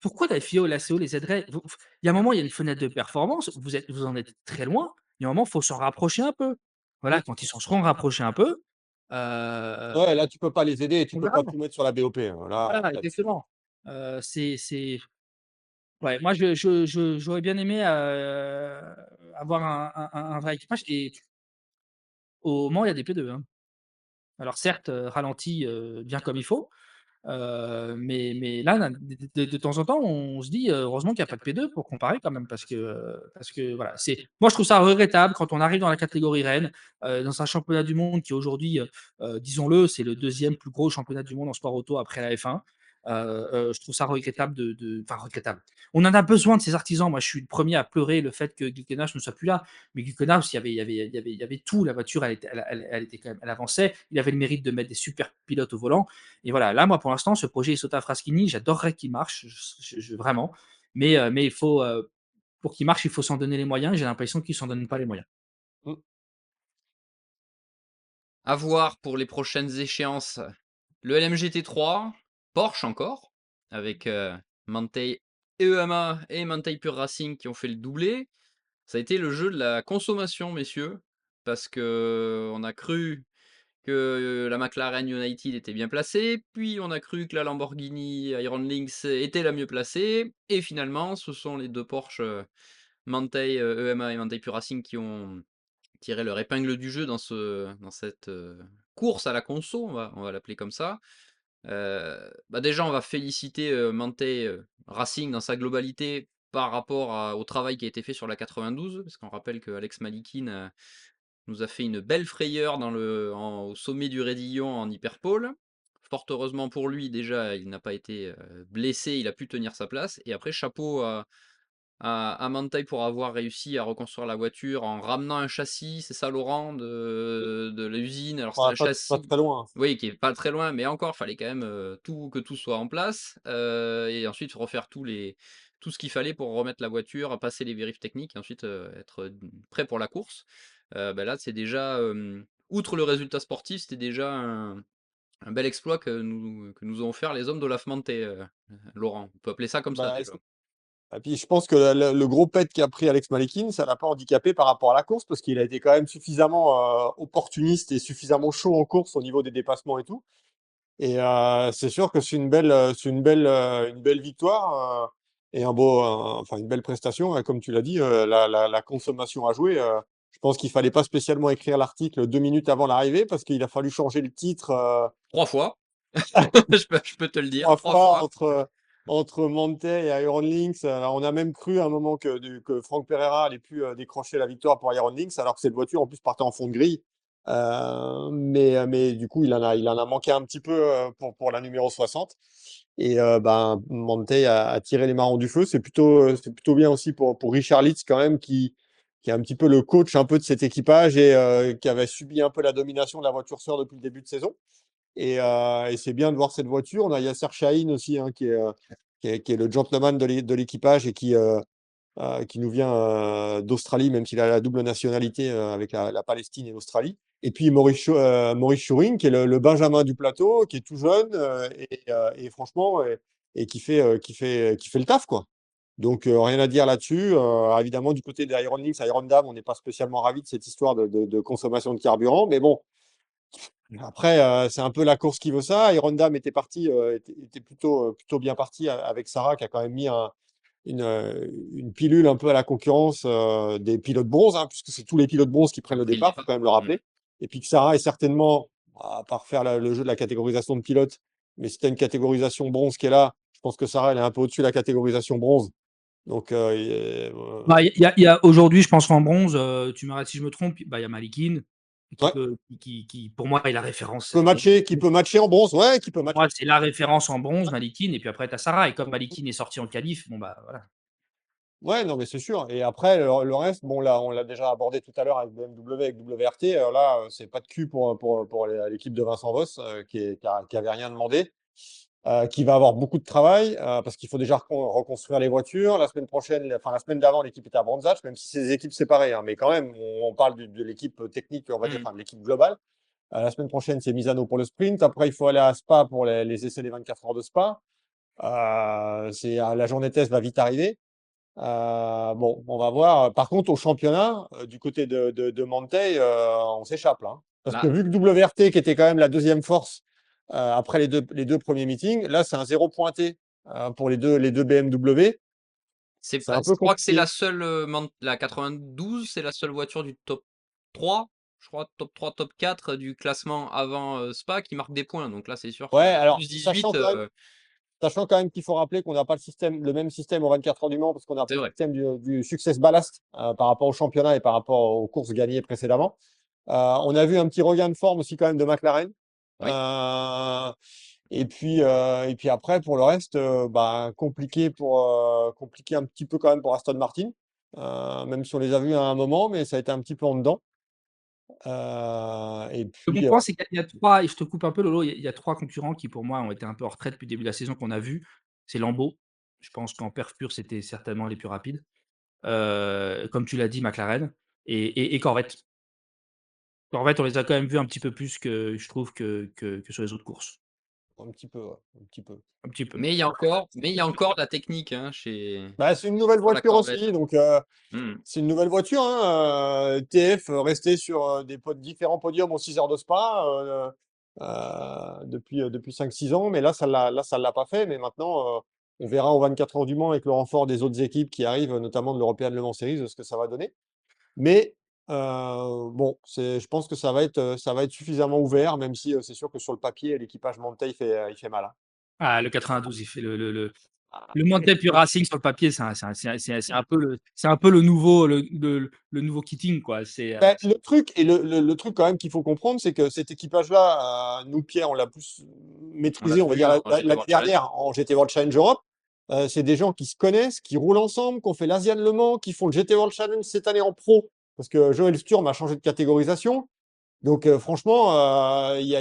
pourquoi la FIA ou la CO les aiderait? Il y a un moment, il y a une fenêtre de performance, vous en êtes très loin, il y a un moment, il faut s'en rapprocher un peu. Voilà, Mmh. quand ils s'en seront rapprochés un peu, heu, Ouais, là, tu peux pas les aider et tu on peux verra. pas tout mettre sur la BOP, hein. Voilà, Là exactement. C'est ouais, moi, j'aurais bien aimé, avoir un vrai équipage et au Mans, il y a des P2, hein. Alors certes, ralenti, bien comme il faut. Mais là, de temps en temps, on se dit, heureusement qu'il y a pas de P2 pour comparer quand même parce que voilà, moi je trouve ça regrettable quand on arrive dans la catégorie reine, dans un championnat du monde qui aujourd'hui, disons-le, c'est le deuxième plus gros championnat du monde en sport auto après la F1. Je trouve ça regrettable enfin regrettable. On en a besoin de ces artisans. Moi, je suis le premier à pleurer le fait que Gülkenash ne soit plus là. Mais Gülkenash, il y avait tout. La voiture, elle était quand même, elle avançait. Il avait le mérite de mettre des super pilotes au volant. Et voilà, là, moi, pour l'instant, ce projet Isota Fraschini, j'adorerais qu'il marche, vraiment. Mais il faut, pour qu'il marche, il faut s'en donner les moyens. J'ai l'impression qu'ils ne s'en donnent pas les moyens. Mmh. À voir pour les prochaines échéances. Le LMGT3, Porsche encore, avec Manthey EMA et Manthey Pure Racing qui ont fait le doublé. Ça a été le jeu de la consommation, messieurs, parce que on a cru que la McLaren United était bien placée, puis on a cru que la Lamborghini Iron Lynx était la mieux placée, et finalement, ce sont les deux Porsche Manthey EMA et Manthey Pure Racing qui ont tiré leur épingle du jeu dans cette course à la conso, on va l'appeler comme ça. Déjà, on va féliciter Manthey Racing dans sa globalité par rapport au travail qui a été fait sur la 92, parce qu'on rappelle que Alex Malikin nous a fait une belle frayeur au sommet du Raidillon en hyperpole. Fort heureusement pour lui, déjà, il n'a pas été blessé, il a pu tenir sa place. Et après, chapeau à Manthey pour avoir réussi à reconstruire la voiture en ramenant un châssis, c'est ça Laurent, de l'usine. Alors c'est Ouais, un pas châssis, très loin. oui, qui est pas très loin, mais encore, fallait quand même que tout soit en place. Et ensuite refaire tout ce qu'il fallait pour remettre la voiture, passer les vérifs techniques et ensuite être prêt pour la course. Là, c'est déjà, outre le résultat sportif, c'était déjà un bel exploit que nous ont offert les hommes d'Olaf Manthey, Laurent. On peut appeler ça comme ça Bah, déjà. et puis je pense que le gros pet qu'a pris Alex Malikin, ça l'a pas handicapé par rapport à la course parce qu'il a été quand même suffisamment opportuniste et suffisamment chaud en course au niveau des dépassements et tout. Et c'est sûr que une belle victoire et enfin une belle prestation, hein, comme tu l'as dit, la consommation à jouer. Je pense qu'il fallait pas spécialement écrire l'article 2 minutes avant l'arrivée parce qu'il a fallu changer le titre 3 fois, je peux te le dire, trois 3 fois fois. entre Manthey et Iron Lynx. On a même cru à un moment que Franck Pereira allait plus décrocher la victoire pour Iron Lynx, alors que cette voiture en plus partait en fond de grille. Mais du coup, il en a manqué un petit peu pour la numéro 60. Et Manthey a tiré les marrons du feu. C'est plutôt bien aussi pour Richard Lietz quand même, qui est un petit peu le coach un peu de cet équipage et qui avait subi un peu la domination de la voiture sœur depuis le début de saison. Et c'est bien de voir cette voiture. On a Yasser Chahine aussi, hein, qui est le gentleman de l'équipage et qui nous vient d'Australie, même s'il a la double nationalité avec la Palestine et l'Australie. Et puis Maurice Chouring, qui est le Benjamin du plateau, qui est tout jeune et franchement, et qui fait le taf, quoi. Donc, rien à dire là-dessus. Évidemment, du côté d'Iron Lynx, Iron Dam, on n'est pas spécialement ravis de cette histoire de consommation de carburant. Mais bon, après, c'est un peu la course qui veut ça. Iron Dam était plutôt bien parti avec Sarah, qui a quand même mis une pilule un peu à la concurrence des pilotes bronze, hein, puisque c'est tous les pilotes bronze qui Qui prennent ont le pris le départ, faut départ. quand même le rappeler. Et puis que Sarah est certainement, à part faire le jeu de la catégorisation de pilote, mais si tu as une catégorisation bronze qui est là, je pense que Sarah, elle est un peu au-dessus de la catégorisation bronze. Donc, Aujourd'hui, je pense qu'en bronze, tu m'arrêtes si je me trompe, il y a Malikin ouais, pour moi, est la référence. qui peut matcher en bronze, ouais, qui peut Pour matcher. moi, c'est la référence en bronze, Malikin, et puis après, tu as Sarah. Et comme Malikin est sorti en qualif, bon, voilà. Ouais, non, mais c'est sûr. Et après, le reste, bon, là, on l'a déjà abordé tout à l'heure avec BMW, avec WRT. Là, c'est pas de cul pour l'équipe de Vincent Voss, qui avait rien demandé, qui va avoir beaucoup de travail, parce qu'il faut déjà reconstruire les voitures. La semaine prochaine, enfin, la semaine d'avant, l'équipe était à Brandzach, même si c'est des équipes séparées, hein, mais quand même, on parle de l'équipe technique, on va dire, Mmh. enfin, de l'équipe globale. La semaine prochaine, c'est Misano pour le sprint. Après, il faut aller à Spa pour les essais des 24 heures de Spa. La journée test va vite arriver. Bon, on va voir. Par contre, au championnat, du côté de Manthey, on s'échappe là, hein. Parce que Là, vu que WRT, qui était quand même la deuxième force après les deux premiers meetings, là, c'est un zéro pointé pour les deux BMW. C'est un je peu crois que c'est la compliqué. seule, la 92, c'est la seule voiture du top 3, je crois, top 3, top 4 du classement avant Spa qui marque des points. Donc là, c'est sûr Ouais, que alors, plus 18, sachant quand même qu'il faut rappeler qu'on n'a pas le même système aux 24 heures du Mans, parce qu'on n'a pas c'est le vrai. système du Success Ballast par rapport au championnat et par rapport aux courses gagnées précédemment. On a vu un petit regain de forme aussi quand même de McLaren. Oui. Euh, Et puis après, pour le reste, bah, compliqué un petit peu quand même pour Aston Martin. Même si on les a vus à un moment, mais ça a été un petit peu en dedans. Et Mon puis, point, c'est qu'il y a 3 et je te coupe un peu Lolo, il y a 3 concurrents qui pour moi ont été un peu en retrait depuis le début de la saison qu'on a vu. C'est Lambeau, je pense qu'en perf pur, c'était certainement les plus rapides. Comme tu l'as dit, McLaren et Corvette. Corvette, on les a quand même vus un petit peu plus que je trouve que sur les autres courses. un petit peu, ouais, un petit peu. Un petit peu. Mais il y a encore de la technique, hein, Bah, c'est une nouvelle sur la voiture Corvette. aussi, donc Mmh. c'est une nouvelle voiture, hein. TF resté sur différents podiums aux 6 heures de Spa depuis 5-6 ans, mais là, ça l'a pas fait. Mais maintenant, on verra aux 24 heures du Mans avec le renfort des autres équipes qui arrivent, notamment de l'European Le Mans Series, ce que ça va donner. Mais bon, je pense que ça va être suffisamment ouvert, même si c'est sûr que sur le papier, l'équipage Monté, il fait mal, hein. Ah, le 92, il fait le Montep Pure Racing sur le papier, c'est un peu le nouveau Keating, quoi. Bah, le truc le truc quand même qu'il faut comprendre, c'est que cet équipage-là, nous, Pierre, on l'a plus On l'a maîtrisé, on va vu dire, en GT l'année World Challenge. dernière en GT World Challenge Europe. C'est des gens qui se connaissent, qui roulent ensemble, qui ont fait l'Asian Le Mans, qui font le GT World Challenge cette année en pro, parce que Joël Sturm a changé de catégorisation. Donc franchement, il y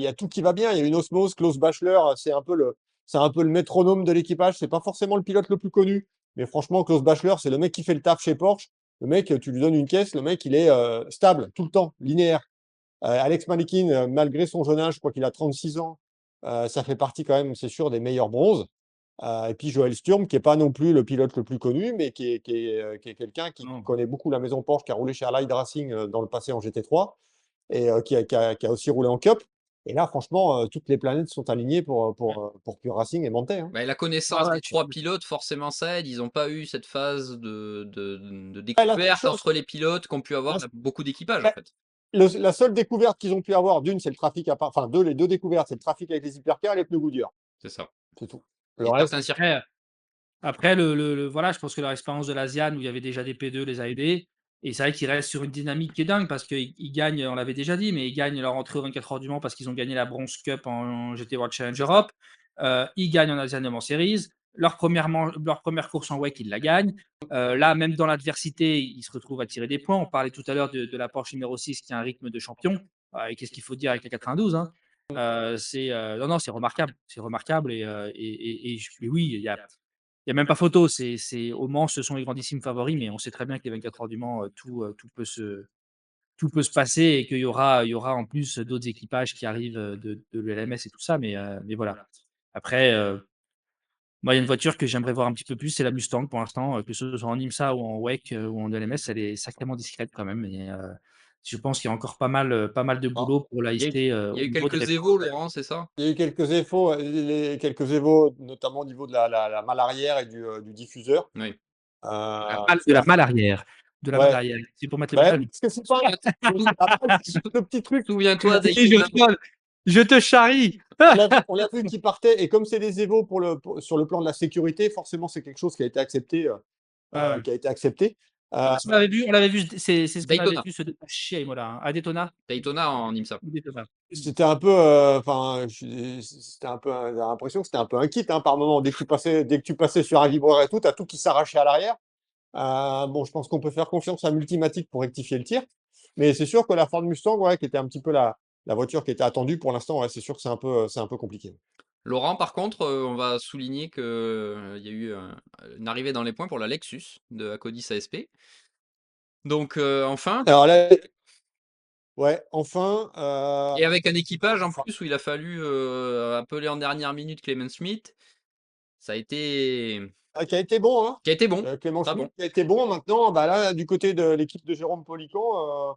a tout qui va bien. Il y a une osmose. Klaus Bachler, c'est un peu le métronome de l'équipage. C'est pas forcément le pilote le plus connu, mais franchement, Klaus Bachler, c'est le mec qui fait le taf chez Porsche. Le mec, tu lui donnes une caisse, le mec, il est stable tout le temps, linéaire. Alex Malikin, malgré son jeune âge, je crois qu'il a 36 ans, ça fait partie quand même, c'est sûr, des meilleurs bronzes. Et puis Joël Sturm, qui est pas non plus le pilote le plus connu, mais qui est quelqu'un qui Non. connaît beaucoup la maison Porsche, qui a roulé chez Allied Racing dans le passé en GT3 et qui a aussi roulé en Cup. Et là, franchement, toutes les planètes sont alignées pour Pure Racing et Monté, hein. Bah, la Ouais, connaissance ouais, des 3 pilotes, forcément ça aide. Ils ont pas eu cette phase de Ouais, la seule découverte chose, entre les pilotes qu'ont pu avoir la, beaucoup d'équipages, en ouais, fait. la seule découverte qu'ils ont pu avoir, d'une, c'est le trafic enfin, les deux découvertes, c'est le trafic avec les hypercars et les pneus Goodyear. C'est ça. C'est tout. Le Et reste, certains circuits. après voilà, je pense que leur expérience de l'Asian où il y avait déjà des P2 les a aidés et c'est vrai qu'ils restent sur une dynamique qui est dingue parce qu'ils gagnent, on l'avait déjà dit, mais ils gagnent leur entrée aux 24 heures du Mans parce qu'ils ont gagné la Bronze Cup en GT World Challenge Europe. Ils gagnent en Asian Le Mans Series. Leur première course en WEC, ils la gagnent. Là, même dans l'adversité, ils se retrouvent à tirer des points. On parlait tout à l'heure de la Porsche numéro 6 qui a un rythme de champion. Et qu'est-ce qu'il faut dire avec la 92, hein. Non, non, c'est remarquable. C'est remarquable. Et oui, il y a même pas photo. Au Mans, ce sont les grandissimes favoris, mais on sait très bien que les 24 heures du Mans, tout peut se passer et qu'il y aura en plus d'autres équipages qui arrivent de l'LMS et tout ça. Mais voilà. Après, moi, il y a une voiture que j'aimerais voir un petit peu plus, c'est la Mustang pour l'instant, que ce soit en IMSA ou en WEC ou en LMS, elle est sacrément discrète quand même. Et je pense qu'il y a encore pas mal de ah, boulot pour la Il y a eu hisser il y au a eu niveau des quelques références. évos, Laurent, c'est ça? il y a eu quelques effets, quelques évos, notamment au niveau de la malle arrière et du diffuseur. Oui. De la malle arrière. De la malle Ouais, arrière. C'est pour mettre le ouais, métal. parce que c'est pas la malle, c'est le petit truc. Souviens-toi Oui, je Daytona. rigole. Je te charrie. On l'a vu qui partait, et comme c'est des évos sur le plan de la sécurité, forcément, c'est quelque chose qui a été accepté. Ouais, ouais. Qui a été accepté. Euh, On l'avait vu, c'est ce qu'on avait Daytona. vu se détacher à Imola, hein. À Daytona. Daytona en IMSA. Daytona. C'était un peu, enfin, c'était un peu, j'ai l'impression que c'était un peu un kit, hein, par moment. Dès que tu passais sur un vibreur et tout, t'as tout qui s'arrachait à l'arrière. Bon, je pense qu'on peut faire confiance à Multimatic pour rectifier le tir. Mais c'est sûr que la Ford Mustang, ouais, qui était un petit peu la voiture qui était attendue pour l'instant, ouais, c'est sûr que c'est un peu compliqué. Laurent, par contre, on va souligner qu'il y a eu, une arrivée dans les points pour la Lexus de Acodis ASP. Donc, enfin, Alors là, ouais, enfin, et avec un équipage en plus où il a fallu, appeler en dernière minute Clement Smith. Ça a été qui a été bon, hein. qui a été bon, Clément très bon. Schmitt qui a été bon. Maintenant, bah là, du côté de l'équipe de Jérôme Polican,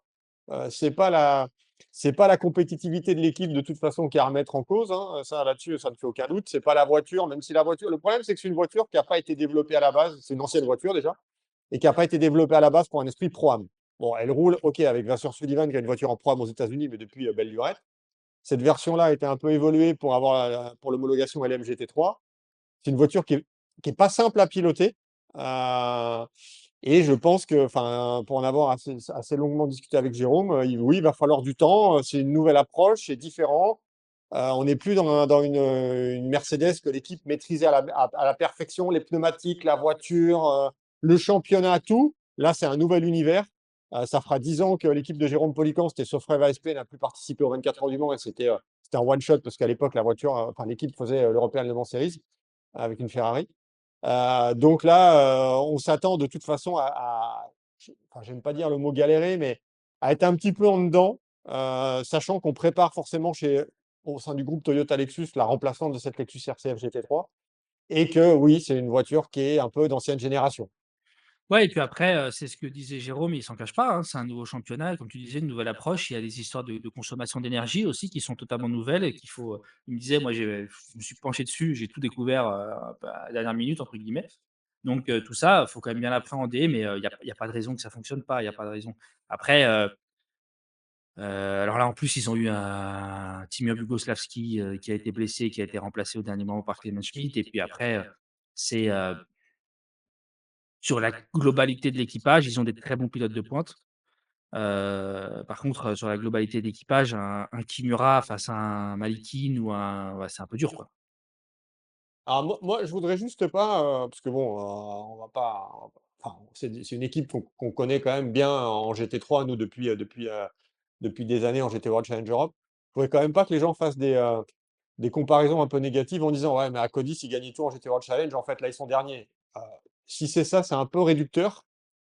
c'est pas la compétitivité de l'équipe de toute façon qui est à remettre en cause, hein. Ça, là-dessus, ça ne fait aucun doute. C'est pas la voiture, même si la voiture. Le problème, c'est que c'est une voiture qui n'a pas été développée à la base. C'est une ancienne voiture déjà, et qui n'a pas été développée à la base pour un esprit pro-am. Bon, elle roule, ok, avec Vasseur Sullivan qui a une voiture en pro-am aux États-Unis, mais depuis belle lurette. Cette version-là a été un peu évoluée pour l'homologation LMGT3. C'est une voiture qui est pas simple à piloter. Euh, et je pense que, enfin, pour en avoir assez longuement discuté avec Jérôme, oui, il va falloir du temps. C'est une nouvelle approche, c'est différent. On n'est plus dans une Mercedes que l'équipe maîtrisait à la perfection, les pneumatiques, la voiture, le championnat, tout. Là, c'est un nouvel univers. Ça fera 10 ans que l'équipe de Jérôme Polican, c'était Sofrev ASP, n'a plus participé aux 24 heures du Mans et c'était un one shot parce qu'à l'époque, la voiture, enfin, l'équipe faisait l'European Le Mans Series avec une Ferrari. Donc là, on s'attend de toute façon enfin, j'aime pas dire le mot galérer, mais à être un petit peu en dedans, sachant qu'on prépare forcément au sein du groupe Toyota Lexus la remplaçante de cette Lexus RCF GT3 et que oui, c'est une voiture qui est un peu d'ancienne génération. Ouais, et puis après, c'est ce que disait Jérôme, il s'en cache pas, hein, c'est un nouveau championnat, comme tu disais, une nouvelle approche. Il y a des histoires de consommation d'énergie aussi qui sont totalement nouvelles et qu'il faut, il me disait, moi je me suis penché dessus, j'ai tout découvert, bah, à la dernière minute entre guillemets. Donc tout ça, faut quand même bien l'appréhender, mais il y a pas de raison que ça fonctionne pas, il y a pas de raison. Après, alors là, en plus, ils ont eu un Timur Bugoslavski, qui a été blessé, qui a été remplacé au dernier moment par Clemens Schmitt et puis après, c'est, sur la globalité de l'équipage, ils ont des très bons pilotes de pointe. Par contre, sur la globalité de l'équipage, un Kimura face à un Malikin ou un ouais, c'est un peu dur, quoi. Alors moi, je voudrais juste pas, parce que bon, enfin, c'est une équipe qu'on connaît quand même bien en GT3, nous, depuis des années en GT World Challenge Europe. Je voudrais quand même pas que les gens fassent des comparaisons un peu négatives en disant: «Ouais, mais à Codis, ils gagnaient tout en GT World Challenge, en fait, là, ils sont derniers». Si c'est ça, c'est un peu réducteur.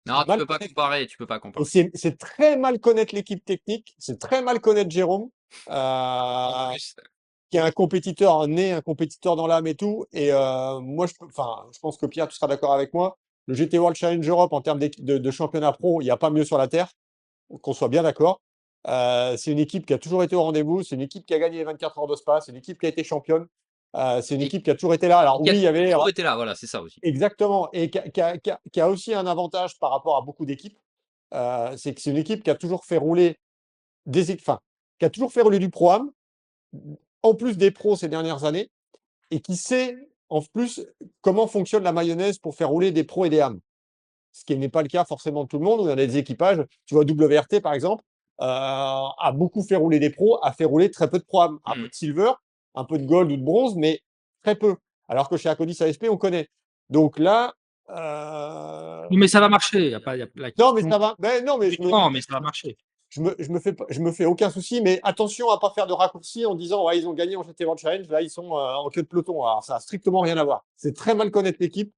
Non, C'est mal connaître tu peux pas et comparer. c'est très mal connaître l'équipe technique, c'est très mal connaître Jérôme. En Heu plus, qui est un compétiteur né, un compétiteur dans l'âme et tout. Et moi, je pense que Pierre, tu seras d'accord avec moi. Le GT World Challenge Europe, en termes de championnat pro, il n'y a pas mieux sur la terre, qu'on soit bien d'accord. C'est une équipe qui a toujours été au rendez-vous. C'est une équipe qui a gagné les 24 heures de Spa. C'est une équipe qui a été championne. C'est une et équipe qui a toujours été là. Alors qui a oui, il y avait toujours été là, voilà, c'est ça aussi. exactement, et qui a aussi un avantage par rapport à beaucoup d'équipes. C'est que c'est une équipe qui a toujours fait rouler enfin, qui a toujours fait rouler du pro-am, en plus des pros ces dernières années, et qui sait en plus comment fonctionne la mayonnaise pour faire rouler des pros et des âmes. Ce qui n'est pas le cas forcément de tout le monde. On a des équipages, tu vois, WRT par exemple, a beaucoup fait rouler des pros, a fait rouler très peu de pro âmes. Un peu Mmh. de silver, un peu de gold ou de bronze, mais très peu. Alors que chez Acodis ASP, on connaît. Donc là, Oui, mais ça va marcher, il y a la non, mais question ça va. Ben non, mais techniquement, mais ça va marcher. je me fais aucun souci, mais attention à pas faire de raccourcis en disant ouais, ils ont gagné en GT World Challenge, là ils sont en queue de peloton. Alors ça a strictement rien à voir. C'est très mal connaître l'équipe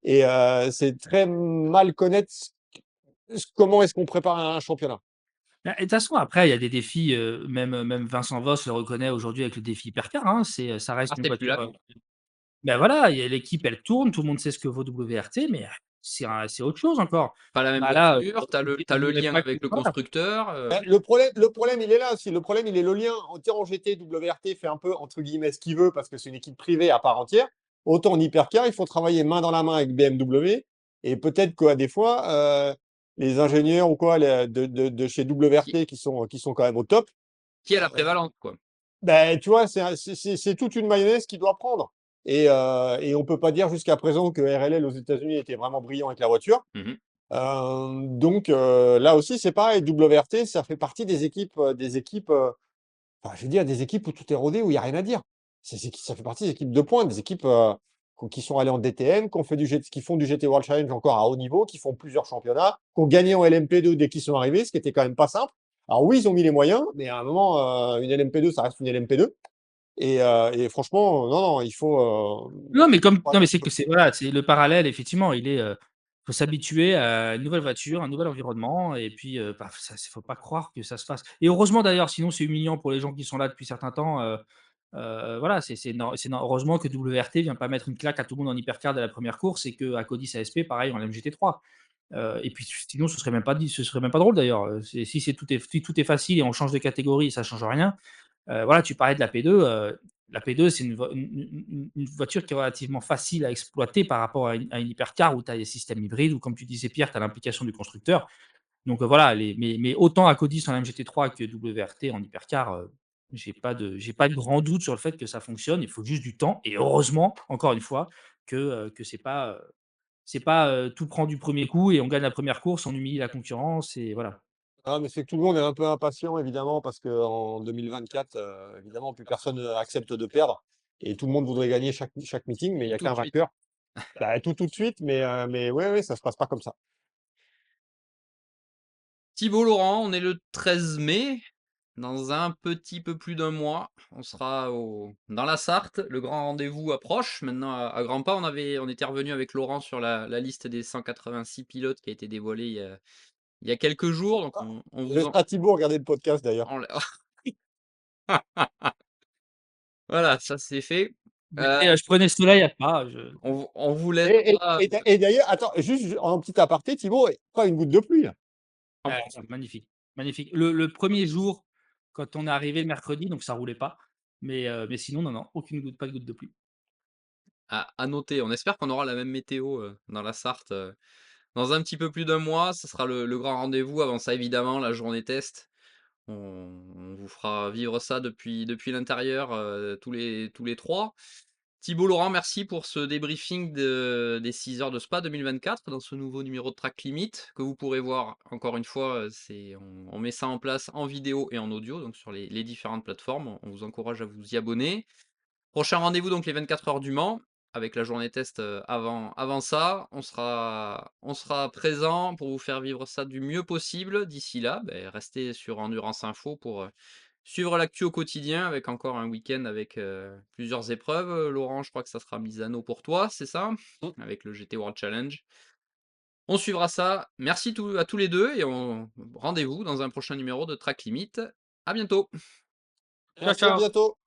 et c'est très mal connaître comment est-ce qu'on prépare un championnat. Bah, et de toute façon, après, il y a des défis, même Vincent Voss le reconnaît aujourd'hui avec le défi Hypercar, hein, ça Ah, reste une c'est plus la voiture, même. ben voilà, il y a l'équipe, elle tourne, tout le monde sait ce que vaut WRT, mais c'est autre chose encore. Pas la même Bah, là, voiture, tu as on le dirait lien pas que avec le voilà. constructeur, Le problème, il est là aussi. Le problème, il est le lien. Autant en GT, WRT fait un peu entre guillemets ce qu'il veut parce que c'est une équipe privée à part entière. Autant en hypercar, il faut travailler main dans la main avec BMW. Et peut-être qu'à des fois, les ingénieurs ou quoi de chez qui WRT qui sont quand même au top, qui a la prévalence, quoi. ben, tu vois, c'est toute une mayonnaise qu'il doit prendre. Et on ne peut pas dire jusqu'à présent que RLL aux États-Unis était vraiment brillant avec la voiture. Mmh. Donc là aussi, c'est pareil. WRT, ça fait partie des équipes, enfin, je veux dire, des équipes où tout est rodé, où il y a rien à dire. Ça fait partie des équipes de pointe, des équipes, qui sont allées en DTM, qui font du GT World Challenge encore à haut niveau, qui font plusieurs championnats, qui ont gagné en LMP2 dès qu'ils sont arrivés, ce qui était quand même pas simple. Alors oui, ils ont mis les moyens, mais à un moment, une LMP2, ça reste une LMP2. Et franchement, non, non, il faut, Non, mais comme ouais, non, mais c'est que c'est voilà, c'est le parallèle effectivement, il est, faut s'habituer à une nouvelle voiture, un nouvel environnement et puis, bah, ça faut pas croire que ça se fasse et heureusement d'ailleurs, sinon c'est humiliant pour les gens qui sont là depuis certain temps, voilà, heureusement que WRT vient pas mettre une claque à tout le monde en hypercar dès la première course et qu'à Codis ASP pareil en MGT3. Et puis sinon ce serait même pas drôle d'ailleurs, si tout est facile et on change de catégorie, ça change rien. Voilà, tu parlais de la P2, la P2, c'est une voiture qui est relativement facile à exploiter par rapport à une hypercar où tu as des systèmes hybrides ou comme tu disais Pierre, tu as l'implication du constructeur. Donc, voilà, mais autant Acodis en MGT3 que WRT en hypercar, j'ai pas de grand doute sur le fait que ça fonctionne. Il faut juste du temps et heureusement, encore une fois, que c'est pas, tout prend du premier coup et on gagne la première course, on humilie la concurrence et voilà. Ah, mais c'est que tout le monde est un peu impatient, évidemment, parce qu'en 2024, évidemment, plus personne accepte de perdre. Et tout le monde voudrait gagner chaque meeting, mais il n'y Et a tout de qu'un suite. vainqueur. Bah, tout de suite, mais ouais, ouais, ça se passe pas comme ça. Thibaut Laurent, on est le 13 mai. Dans un petit peu plus d'un mois, on sera dans la Sarthe. Le grand rendez-vous approche. Maintenant, à grands pas, on était revenu avec Laurent sur la liste des 186 pilotes qui a été dévoilée il y a quelques jours. Donc, Ah, on vous en. laissera Thibaut regarder le podcast, d'ailleurs. on l'a- Voilà, ça c'est fait. Euh, Je prenais le soleil à pas, on vous laisse Et, et, pas. et, et d'ailleurs, attends, juste en petit aparté, Thibaut, pas une goutte de pluie, là. magnifique, magnifique. Le 1er jour, quand on est arrivé le mercredi, donc ça roulait pas, mais sinon, non, non, aucune goutte, pas de goutte de pluie. À noter. On espère qu'on aura la même météo dans la Sarthe dans un petit peu plus d'un mois. Ce sera le grand rendez-vous. Avant ça, évidemment, la journée test. On vous fera vivre ça depuis l'intérieur tous les trois. Thibaut Laurent, merci pour ce débriefing des 6 heures de Spa 2024 dans ce nouveau numéro de Track Limit que vous pourrez voir encore une fois. On met ça en place en vidéo et en audio, donc sur les différentes plateformes. On vous encourage à vous y abonner. Prochain rendez-vous donc les 24 heures du Mans avec la journée test avant ça. On sera présent pour vous faire vivre ça du mieux possible. D'ici là, restez sur Endurance Info pour suivre l'actu au quotidien avec encore un week-end avec plusieurs épreuves. Laurent, je crois que ça sera Misano pour toi, c'est ça? Mm. Avec le GT World Challenge. On suivra ça. Merci à tous les deux et rendez-vous dans un prochain numéro de Track Limit. À bientôt. Ciao, Merci, à ciao. bientôt.